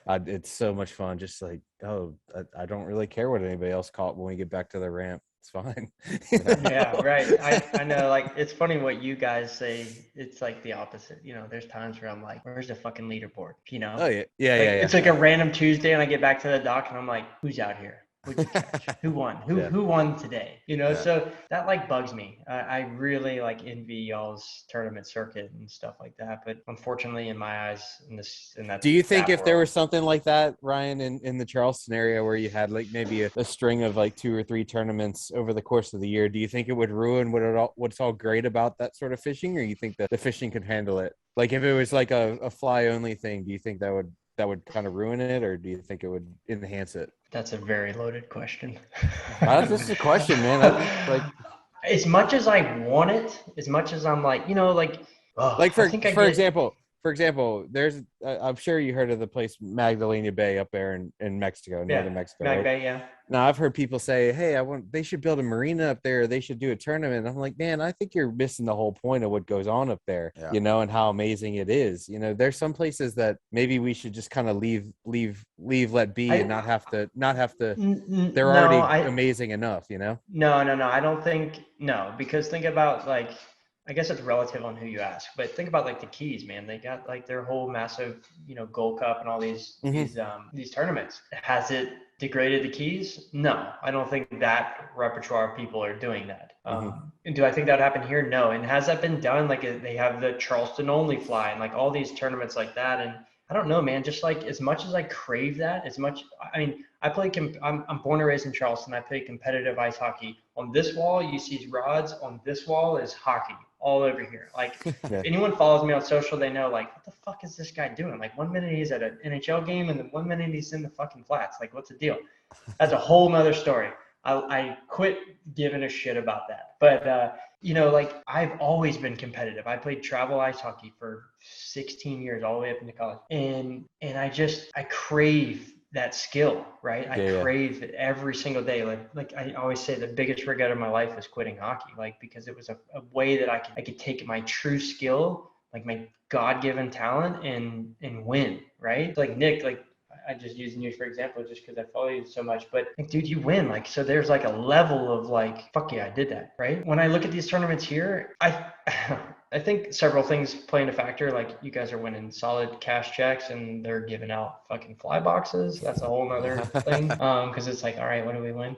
It's so much fun. Just like, I don't really care what anybody else caught when we get back to the ramp. It's fine. Yeah, right. I know, like, it's funny what you guys say. It's like the opposite. You know, there's times where I'm like, where's the fucking leaderboard? You know? Oh yeah. It's like a random Tuesday and I get back to the dock and I'm like, who's out here? What'd you catch? Who won? Who won today? You know, so that like bugs me. I really like envy y'all's tournament circuit and stuff like that. But unfortunately, in my eyes, in that. Do you think if there was something like that, Ryan, in the Charleston area where you had like maybe a string of like 2 or 3 tournaments over the course of the year, do you think it would ruin what's all great about that sort of fishing, or you think that the fishing could handle it? Like if it was like a fly only thing, do you think that would kind of ruin it, or do you think it would enhance it? That's a very loaded question. That's just a question, man. Like, as much as I want it, as much as I'm like, you know, like, for example, there's, I'm sure you heard of the place Magdalena Bay up there in Mexico, northern Mexico. Mag right? Bay, yeah. Now I've heard people say, hey, they should build a marina up there. They should do a tournament. I'm like, man, I think you're missing the whole point of what goes on up there, you know, and how amazing it is. You know, there's some places that maybe we should just kind of leave, let be, and not have to, they're already amazing enough, you know? No. I don't think, because think about like, I guess it's relative on who you ask, but think about like the Keys, man. They got like their whole massive, you know, Gold Cup and all these tournaments. Has it degraded the Keys? No, I don't think that repertoire of people are doing that. And do I think that would happen here? No. And has that been done? Like they have the Charleston only fly and like all these tournaments like that. And I don't know, man, just like as much as I crave that, I mean, I'm born and raised in Charleston. I play competitive ice hockey. On this wall, you see rods. On this wall is hockey all over here. Like if anyone follows me on social, they know like, what the fuck is this guy doing? Like 1 minute he's at an NHL game and then 1 minute he's in the fucking flats. Like what's the deal? That's a whole nother story. I quit giving a shit about that. But, you know, like I've always been competitive. I played travel ice hockey for 16 years, all the way up into college. And I crave that skill, right? I crave it every single day. Like I always say, the biggest regret of my life is quitting hockey, like, because it was a way that I could take my true skill, like my God-given talent, and win, right? Like Nick, like I just using you for example, just because I follow you so much, but like, dude, you win. Like, so there's like a level of like, fuck yeah, I did that, right? When I look at these tournaments here, I think several things play into factor. Like, you guys are winning solid cash checks and they're giving out fucking fly boxes. That's a whole nother thing. Cause it's like, all right, what do we win?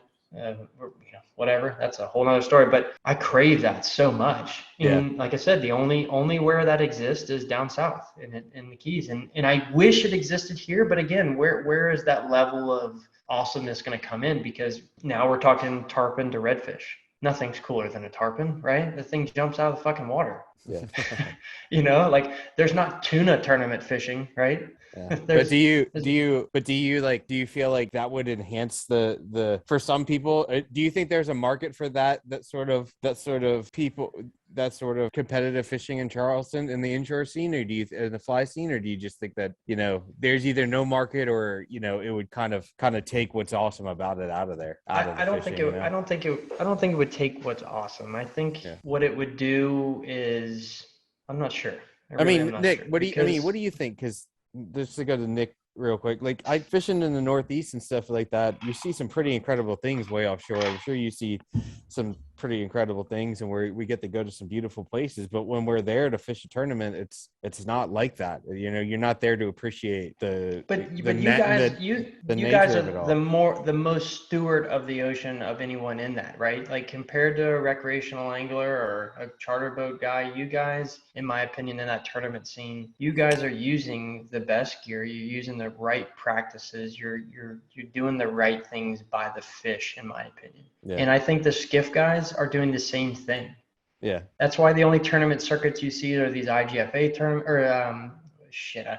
Whatever. That's a whole nother story, but I crave that so much. And like I said, the only where that exists is down south in the Keys. And I wish it existed here, but again, where is that level of awesomeness going to come in? Because now we're talking tarpon to redfish. Nothing's cooler than a tarpon, right? The thing jumps out of the fucking water. Yeah. Like, there's not tuna tournament fishing, right? Yeah. But do you feel like that would enhance the for some people? Do you think there's a market for that sort of people, that sort of competitive fishing in Charleston in the inshore scene, or in the fly scene, or do you just think that, there's either no market, or it would kind of take what's awesome about it out of there? I don't think it would take what's awesome. I think what it would do is, I'm not sure. Nick, what do you think? Because just to go to Nick real quick, like, I fishing in the Northeast and stuff like that, you see some pretty incredible things way offshore. I'm sure you see some pretty incredible things, and we get to go to some beautiful places, but when we're there to fish a tournament, it's not like that. You're not there to appreciate you guys are the most steward of the ocean of anyone in that, right? Like, compared to a recreational angler or a charter boat guy, you guys, in my opinion, in that tournament scene, you guys are using the best gear, you're using the right practices, you're doing the right things by the fish, in my opinion. And I think the skiff guys are doing the same thing. That's why the only tournament circuits you see are these IGFA tournament, or I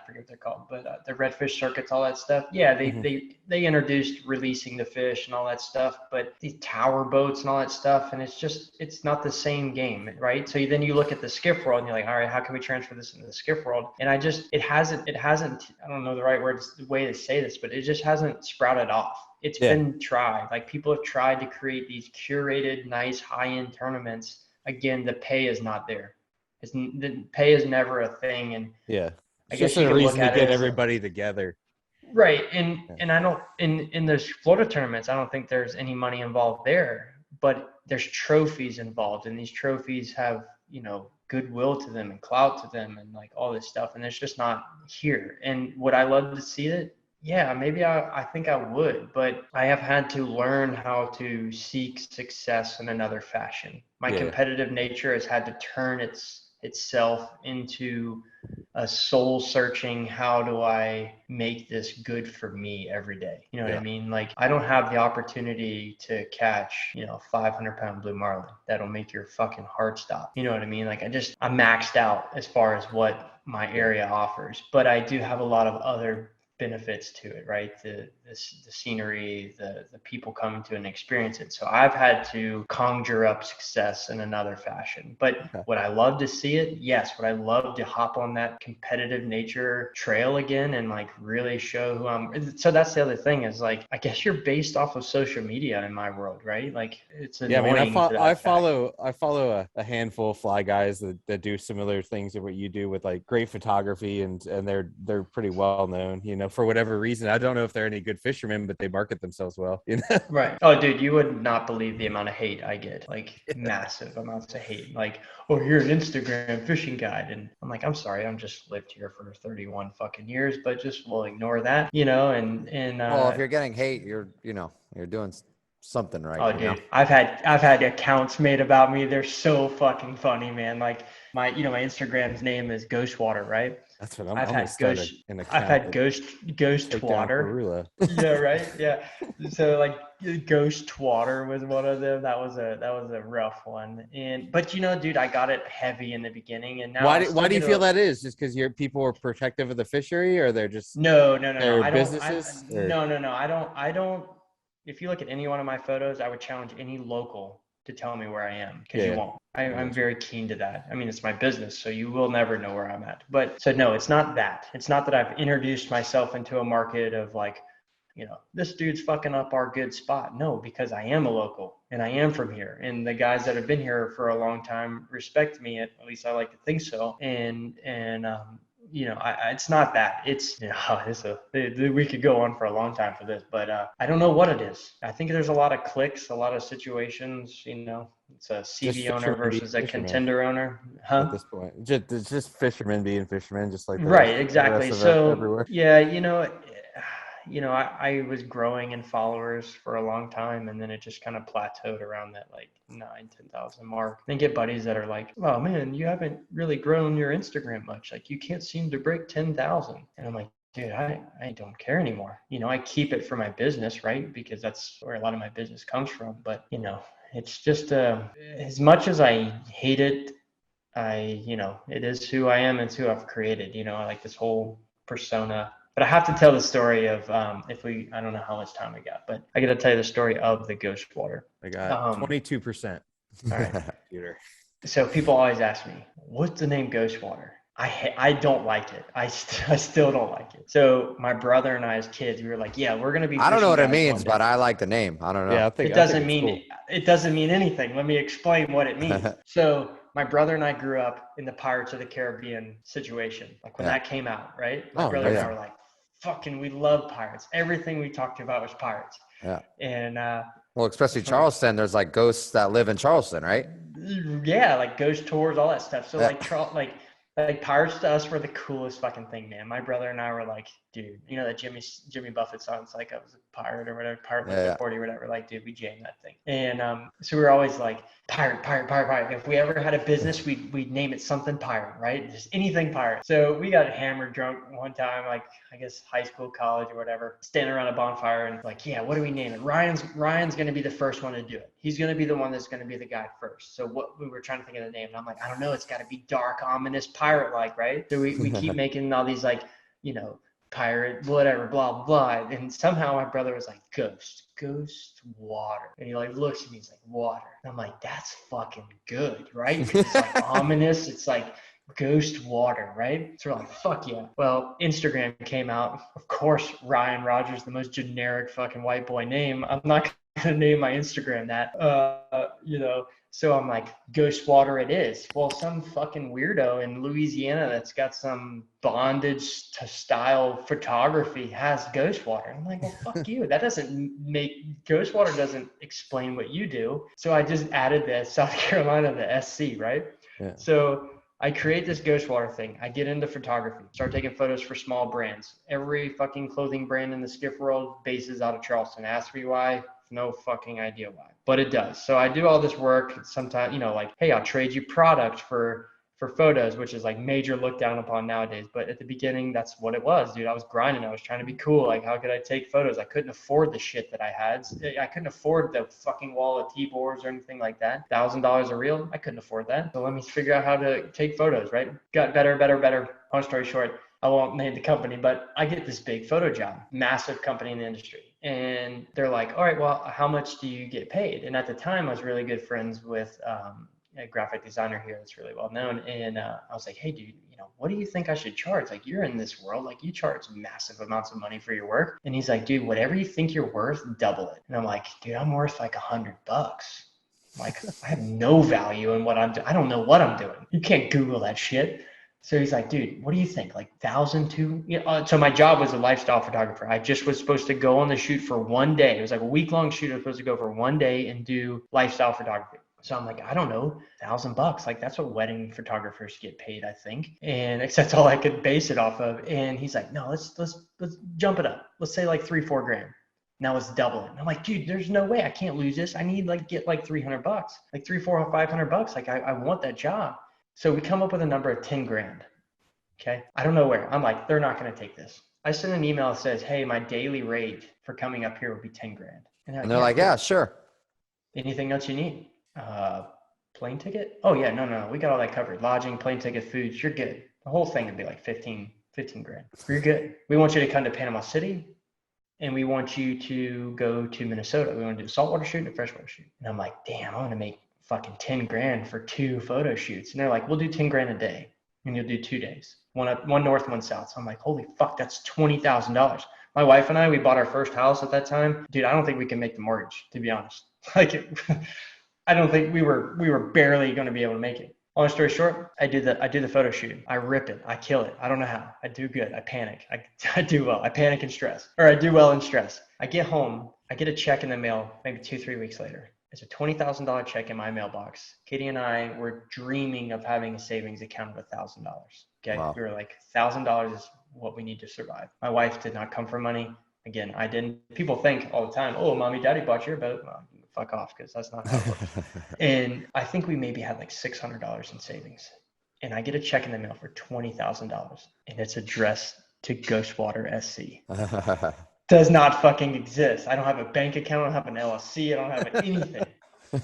forget what they're called, but the redfish circuits, all that stuff. They introduced releasing the fish and all that stuff, but these tower boats and all that stuff, and it's not the same game, right? So then you look at the skiff world and you're like, all right, how can we transfer this into the skiff world? And it hasn't, I don't know the right way to say this, but it just hasn't sprouted off. It's been tried. Like, people have tried to create these curated, nice, high-end tournaments. Again, the pay is not there. The pay is never a thing. And I guess it's a reason to get everybody together. Right. And I don't, in those Florida tournaments, I don't think there's any money involved there, but there's trophies involved, and these trophies have, goodwill to them and clout to them and like all this stuff. And it's just not here. And would I love to see it? Yeah, maybe I think I would, but I have had to learn how to seek success in another fashion. My competitive nature has had to turn itself into a soul searching, how do I make this good for me every day? You know what I mean? Like, I don't have the opportunity to catch, 500-pound blue marlin that'll make your fucking heart stop. You know what I mean? Like, I'm maxed out as far as what my area offers, but I do have a lot of other benefits to it, right? The scenery, the people coming to and experience it. So I've had to conjure up success in another fashion. But would I love to see it? Yes. Would I love to hop on that competitive nature trail again and like really show who I'm? So that's the other thing, is like, I guess you're based off of social media in my world, right? Like, it's annoying. I follow a handful of fly guys that do similar things to what you do, with like great photography, and they're pretty well known, for whatever reason. I don't know if they're any good fishermen, but they market themselves well. Right. Oh, dude, you would not believe the amount of hate I get. Like, massive amounts of hate. Like, oh, you're an Instagram fishing guide, and I'm like, I'm sorry, I'm just lived here for 31 fucking years, but we'll ignore that, and well, if you're getting hate, you're doing something right. Oh, dude, I've had accounts made about me. They're so fucking funny, man. Like, my Instagram's name is Ghostwater, right? That's what I've had Ghostwater. Yeah, right. Yeah. So like, Ghostwater was one of them. That was a rough one. But dude, I got it heavy in the beginning, and now why do you feel that is? Just because your people are protective of the fishery, or they're just no. businesses? No. I don't. If you look at any one of my photos, I would challenge any local to tell me where I am, because you won't. I'm very keen to that. I mean, it's my business, so you will never know where I'm at. But so no, it's not that. It's not that I've introduced myself into a market of like, this dude's fucking up our good spot. No, because I am a local and I am from here. And the guys that have been here for a long time respect me. At least I like to think so. And it's not that. It's, we could go on for a long time for this, but I don't know what it is. I think there's a lot of clicks, a lot of situations, it's a CV owner versus a contender owner. At this point, it's just fishermen being fishermen, just like right. Exactly. So everywhere. yeah, I was growing in followers for a long time, and then it just kind of plateaued around that like 10,000 mark. Then get buddies that are like, oh man, you haven't really grown your Instagram much. Like you can't seem to break 10,000. And I'm like, dude, I don't care anymore. I keep it for my business, right? Because that's where a lot of my business comes from. But, it's just as much as I hate it, it is who I am and it's who I've created. I like this whole persona. But I have to tell the story of I don't know how much time we got, but I got to tell you the story of the Ghostwater. I got 22%. All right. So people always ask me, what's the name Ghostwater? I don't like it. I still don't like it. So my brother and I as kids, we were like, yeah, we're going to be. I don't know what it means, but I like the name. I don't know. Yeah, it doesn't mean anything. Let me explain what it means. So my brother and I grew up in the Pirates of the Caribbean situation. Like when that came out, right? My brother and I were like, fucking, we love pirates. Everything we talked about was pirates. Yeah. And well, especially Charleston, there's like ghosts that live in Charleston, right? Yeah, like ghost tours, all that stuff. So like pirates to us were the coolest fucking thing, man. My brother and I were like, dude, that Jimmy Buffett song, it's like I was a pirate or whatever, pirate with 40 or whatever. Like, dude, we jammed that thing. And so we were always like, pirate. If we ever had a business, we'd name it something pirate, right? Just anything pirate. So we got hammered drunk one time, like I guess high school, college or whatever, standing around a bonfire and like, yeah, what do we name it? Ryan's gonna be the first one to do it. He's gonna be the one that's gonna be the guy first. So what we were trying to think of the name, and I'm like, I don't know, it's gotta be dark, ominous, pirate-like, right? So we keep making all these like, pirate, whatever, blah, blah. And somehow my brother was like, Ghostwater. And he like looks at me, he's like, water. And I'm like, that's fucking good, right? It's like ominous. It's like Ghostwater, right? So we're like, fuck yeah. Well, Instagram came out. Of course, Ryan Rodgers, the most generic fucking white boy name. I'm not going to name my Instagram that, So I'm like, Ghostwater it is. Well, some fucking weirdo in Louisiana that's got some bondage to style photography has Ghostwater. I'm like, well, fuck you. That Ghostwater doesn't explain what you do. So I just added the South Carolina, the SC, right? Yeah. So I create this Ghostwater thing. I get into photography, start taking photos for small brands. Every fucking clothing brand in the skiff world bases out of Charleston. Ask me why. No fucking idea why, but it does. So I do all this work. Sometimes, like, hey, I'll trade you product for photos, which is like major looked down upon nowadays. But at the beginning, that's what it was, dude. I was grinding. I was trying to be cool. Like, how could I take photos? I couldn't afford the shit that I had. I couldn't afford the fucking wall of T-boards or anything like that. $1,000 a reel. I couldn't afford that. So let me figure out how to take photos, right? Got better. Long story short, I won't name the company, but I get this big photo job, massive company in the industry. And they're like, all right, well, how much do you get paid? And at the time, I was really good friends with a graphic designer here that's really well known. And I was like, hey, dude, what do you think I should charge? Like, you're in this world, like you charge massive amounts of money for your work. And he's like, dude, whatever you think you're worth, double it. And I'm like, dude, I'm worth like $100. Like, I have no value in what I'm doing. I don't know what I'm doing. You can't Google that shit. So he's like, dude, what do you think? Like 1,002? So my job was a lifestyle photographer. I just was supposed to go on the shoot for one day. It was like a week-long shoot. I was supposed to go for one day and do lifestyle photography. So I'm like, I don't know, $1,000. Like, that's what wedding photographers get paid, I think. And that's all I could base it off of. And he's like, no, let's jump it up. Let's say like $3-4 grand. Now it's double it. And I'm like, dude, there's no way I can't lose this. I need get like $300, like $300, $400, $500. Like I want that job. So we come up with a number of 10 grand. Okay. I don't know where. I'm like, they're not going to take this. I send an email that says, hey, my daily rate for coming up here would be 10 grand. And they're like, yeah, sure. Anything else you need? Plane ticket? Oh yeah, no. We got all that covered. Lodging, plane ticket, foods. You're good. The whole thing would be like 15 grand. You're good. We want you to come to Panama City and we want you to go to Minnesota. We want to do a saltwater shoot and a freshwater shoot. And I'm like, damn, I'm going to make fucking 10 grand for 2 photo shoots. And they're like, we'll do 10 grand a day and you'll do 2 days, one north, one south. So I'm like, holy fuck, that's $20,000. My wife and I, we bought our first house at that time. Dude, I don't think we can make the mortgage, to be honest. Like, I don't think we were barely going to be able to make it. Long story short, I do the photo shoot. I rip it. I kill it. I don't know how. I do good. I panic. I do well. I panic and stress, or I do well and stress. I get home. I get a check in the mail maybe 2-3 weeks later. It's a $20,000 check in my mailbox. Katie and I were dreaming of having a savings account of $1,000. Okay. Wow. We were like, $1,000 is what we need to survive. My wife did not come for money. Again, I didn't. People think all the time, oh, mommy, daddy bought your boat. Well, fuck off, because that's not how it works. And I think we maybe had like $600 in savings. And I get a check in the mail for $20,000, and it's addressed to Ghostwater SC. Does not fucking exist. I don't have a bank account. I don't have an LLC. I don't have anything.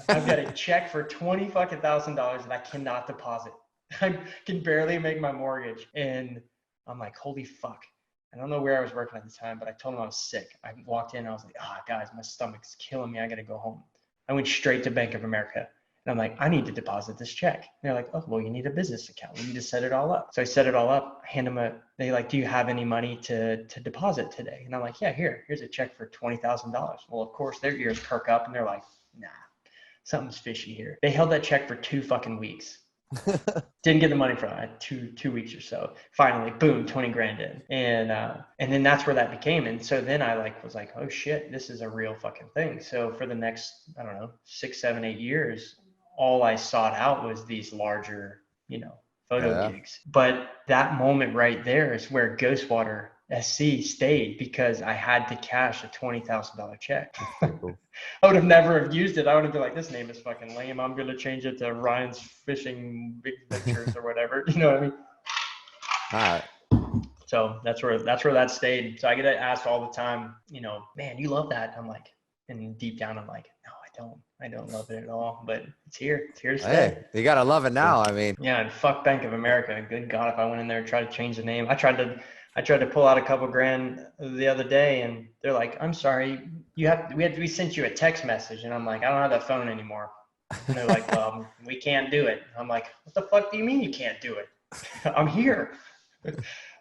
I've got a check for $20,000 that I cannot deposit. I can barely make my mortgage. And I'm like, holy fuck. I don't know where I was working at the time, but I told them I was sick. I walked in. I was like, guys, my stomach's killing me. I got to go home. I went straight to Bank of America. And I'm like, I need to deposit this check. And they're like, oh, well, you need a business account. We need to set it all up. So I set it all up, hand them they like, do you have any money to deposit today? And I'm like, yeah, here's a check for $20,000. Well, of course, their ears perk up and they're like, nah, something's fishy here. They held that check for 2 fucking weeks. Didn't get the money from it. Two weeks or so. Finally, boom, 20 grand in. And then that's where that became. And so then I was like, oh shit, this is a real fucking thing. So for the next, I don't know, 6, 7, 8 years, all I sought out was these larger, photo gigs. But that moment right there is where Ghostwater SC stayed, because I had to cash a $20,000 check. Cool. I would have never have used it. I would have been like, this name is fucking lame. I'm going to change it to Ryan's Fishing Big Pictures or whatever. You know what I mean? All right. So that's where that stayed. So I get asked all the time, man, you love that. I'm like, and deep down, I'm like, no, I don't love it at all, but it's here. It's here to stay. Hey, you got to love it now. I mean, yeah. And fuck Bank of America. Good God, if I went in there and tried to change the name, I tried to pull out a couple grand the other day, and they're like, I'm sorry, we sent you a text message. And I'm like, I don't have that phone anymore. And they're like, well, we can't do it. I'm like, what the fuck do you mean you can't do it? I'm here.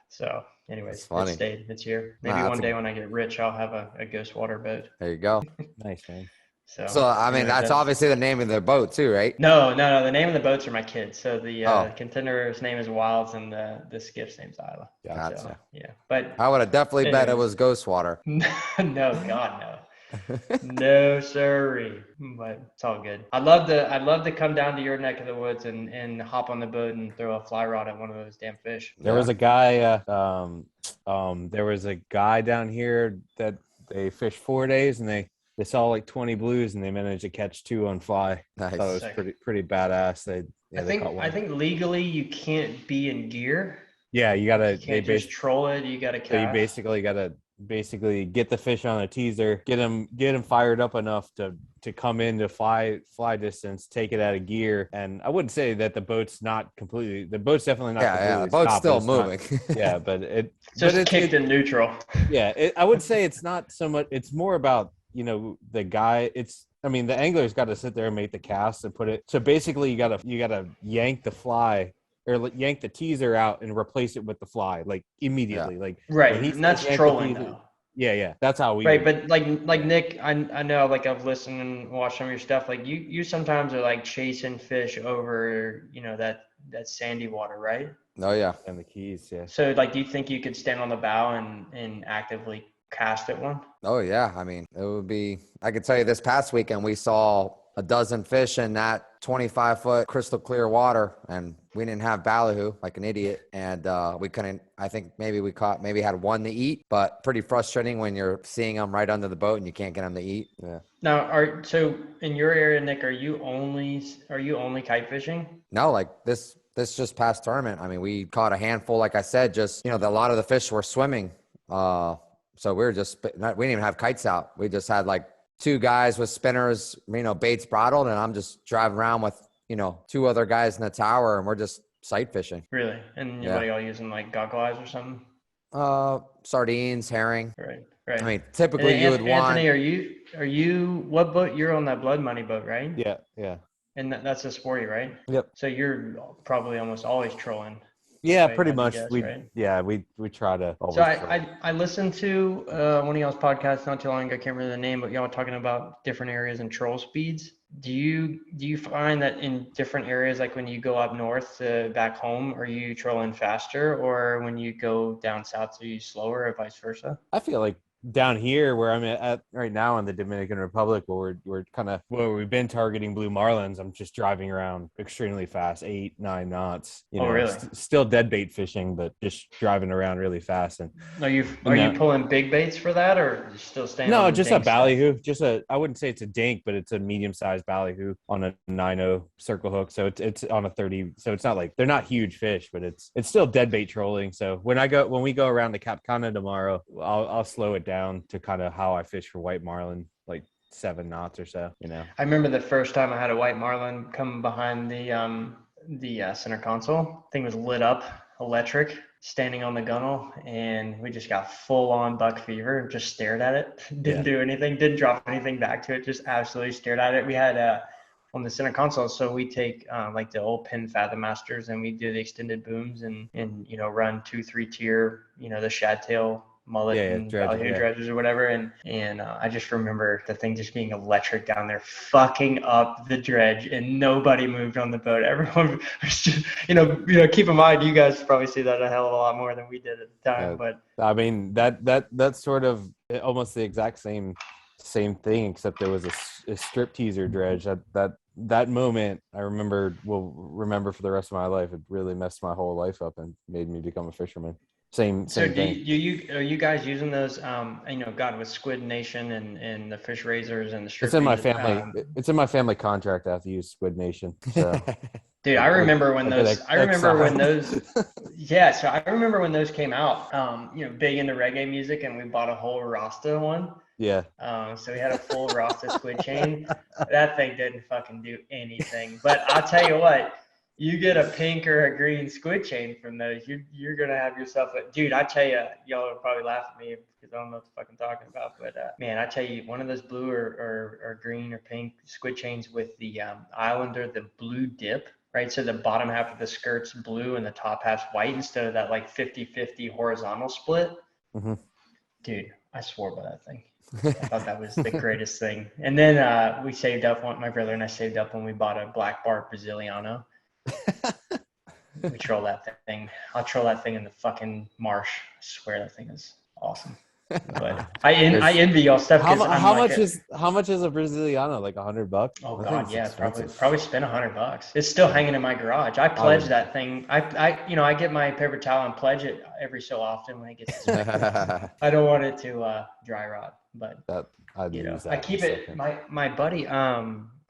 So anyways, it stayed. It's here. Maybe one day when I get rich, I'll have a Ghostwater boat. There you go. Nice, man. So I mean, that's obviously the name of the boat too, right? No. The name of the boats are my kids. So the contender's name is Wilds, and the skiff's name's Isla. Gotcha. So, yeah, but I would have definitely bet it was Ghostwater. No, God, no. No, sirree. But it's all good. I'd love to come down to your neck of the woods and hop on the boat and throw a fly rod at one of those damn fish. There was a guy. There was a guy down here that they fished 4 days, and they saw like 20 blues, and they managed to catch 2 on fly. Nice. So it was pretty badass. I think legally you can't be in gear. Yeah, you gotta. You can't just troll it. You gotta cast. So you basically gotta get the fish on a teaser, get him fired up enough to come into fly distance, take it out of gear. And I wouldn't say that the boat's definitely not completely the boat's still moving. But it's kicked in neutral. Yeah, I would say it's not so much. It's more about the guy. The angler's got to sit there and make the cast and put it. So basically, you gotta yank the fly or yank the teaser out and replace it with the fly like immediately. Like right, and that's trolling though. Yeah, that's how we. Right, but like Nick, I know, like I've listened and watched some of your stuff. Like you sometimes are like chasing fish over that sandy water, right? Oh yeah, and the Keys. Yeah. So like, do you think you could stand on the bow and actively cast at one? Oh yeah, I mean, it would be. I could tell you, this past weekend we saw a dozen fish in that 25-foot crystal clear water, and we didn't have ballyhoo like an idiot, and we couldn't. I think maybe had one to eat, but pretty frustrating when you're seeing them right under the boat and you can't get them to eat. Yeah. Now, so in your area, Nick, are you only kite fishing? No, like this just past tournament. I mean, we caught a handful. Like I said, just a lot of the fish were swimming. So we didn't even have kites out. We just had like 2 guys with spinners, baits bottled, and I'm just driving around with, 2 other guys in the tower, and we're just sight fishing. Really? And anybody all using like goggle eyes or something? Sardines, herring. Right. I mean, typically you would want. Anthony, are you what boat? You're on that Blood Money boat, right? Yeah. And that's a sporty, right? Yep. So you're probably almost always trolling. Yeah, I pretty would much. guess, We right? yeah, we try to always So try. I listened to one of y'all's podcasts not too long ago. I can't remember the name, but y'all were talking about different areas and troll speeds. Do you find that in different areas, like when you go up north to back home, are you trolling faster, or when you go down south, are you slower, or vice versa? I feel like down here where I'm at right now in the Dominican Republic, where we've been targeting blue marlins, I'm just driving around extremely fast, 8-9 knots. Oh, really? Still dead bait fishing, but just driving around really fast. And Are you now, pulling big baits for that, or you still staying no, on the just a dink stuff? ballyhoo. I wouldn't say it's a dink, but it's a medium-sized ballyhoo on a 9.0 circle hook. So it's on a 30. So it's not like they're not huge fish, but it's still dead bait trolling. So when we go around to Cap Cana tomorrow, I'll slow it down to kind of how I fish for white marlin, like 7 knots or so. I remember the first time I had a white marlin come behind the center console. Thing was lit up, electric, standing on the gunnel, and we just got full on buck fever. Just stared at it, didn't do anything, didn't drop anything back to it, just absolutely stared at it. We had on the center console, so we take like the old pin Fathom Masters, and we do the extended booms and run 2-3 tier, the shad tail mullet and dredges or whatever, and I just remember the thing just being electric down there, fucking up the dredge, and nobody moved on the boat. Everyone was just, keep in mind, you guys probably see that a hell of a lot more than we did at the time. But I mean that's sort of almost the exact same thing, except there was a strip teaser dredge. That moment will remember for the rest of my life. It really messed my whole life up and made me become a fisherman. Same so thing. are you guys using those God, with Squid Nation and the fish raisers and the strip It's in my teaser, family. It's in my family contract. I have to use Squid Nation. So. Dude, I remember when those. So I remember when those came out. Big into reggae music, and we bought a whole Rasta one. Yeah. So we had a full Rasta squid chain. That thing didn't fucking do anything. But I'll tell you what, you get a pink or a green squid chain from those, you're gonna have yourself a dude. I tell you, y'all will probably laugh at me because I don't know what the fuck I'm talking about. But man, I tell you, one of those blue or green or pink squid chains with the Islander, the blue dip. Right, so the bottom half of the skirt's blue and the top half's white instead of that like 50-50 horizontal split. Mm-hmm. Dude, I swore by that thing. I thought that was the greatest thing. And then we saved up my brother and I saved up when we bought a black bar Braziliano. We troll that thing. I'll troll that thing in the fucking marsh. I swear that thing is awesome. But I envy y'all stuff. How much is a Braziliano? Like $100? Oh god, yeah, probably spend $100. It's still hanging in my garage. I pledge that thing. I get my paper towel and pledge it every so often when it gets I don't want it to dry rot, but I keep it. My buddy, I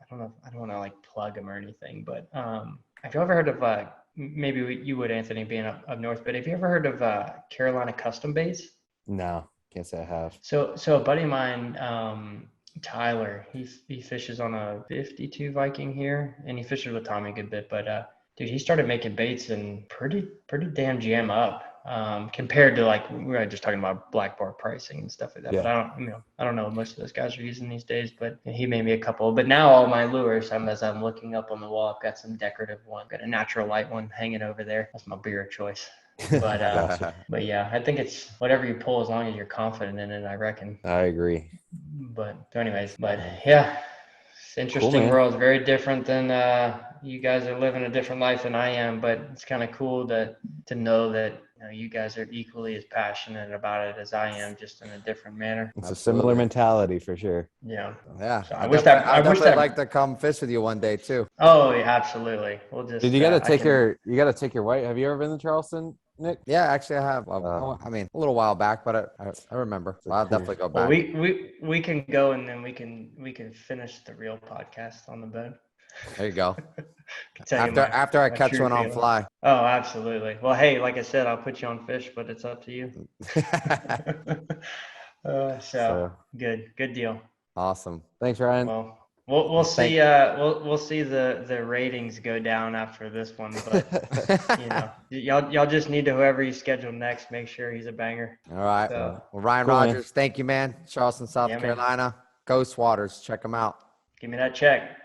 don't want to like plug him or anything, but have you ever heard of maybe you would, Anthony, being up north, but have you ever heard of Carolina Custom Baits? No. Can't say I have. So a buddy of mine, Tyler, he fishes on a 52 Viking here, and he fishes with Tommy a good bit. But dude, he started making baits and pretty damn jam up compared to like we were just talking about black bar pricing and stuff like that. Yeah. But I don't know what most of those guys are using these days. But he made me a couple. But now all my lures, as I'm looking up on the wall, I've got some decorative one, got a natural light one hanging over there. That's my beer of choice. But yeah, I think it's whatever you pull as long as you're confident in it, I reckon. I agree. But yeah, it's interesting. Cool, world. It's very different than you guys are living a different life than I am, but it's kind of cool to know that you guys are equally as passionate about it as I am, just in a different manner. It's a similar mentality for sure. Yeah. So I wish I'd like to come fish with you one day too. Oh, yeah, absolutely. We'll just. Dude, you got to take your white. Have you ever been to Charleston, Nick? Yeah, actually I have. I mean, a little while back, but I remember. So I'll definitely go back. Well, we can go, and then we can finish the real podcast on the boat. There you go. After I catch one on fly. Oh, absolutely. Well, hey, like I said, I'll put you on fish, but it's up to you. So good deal. Awesome. Thanks, Ryan. Well, we'll see. We'll see the ratings go down after this one, but y'all just need to, whoever you schedule next, make sure he's a banger. All right. So, well, Ryan Rodgers, thank you, man. Charleston, South Carolina. Ghostwaters, check them out. Give me that check.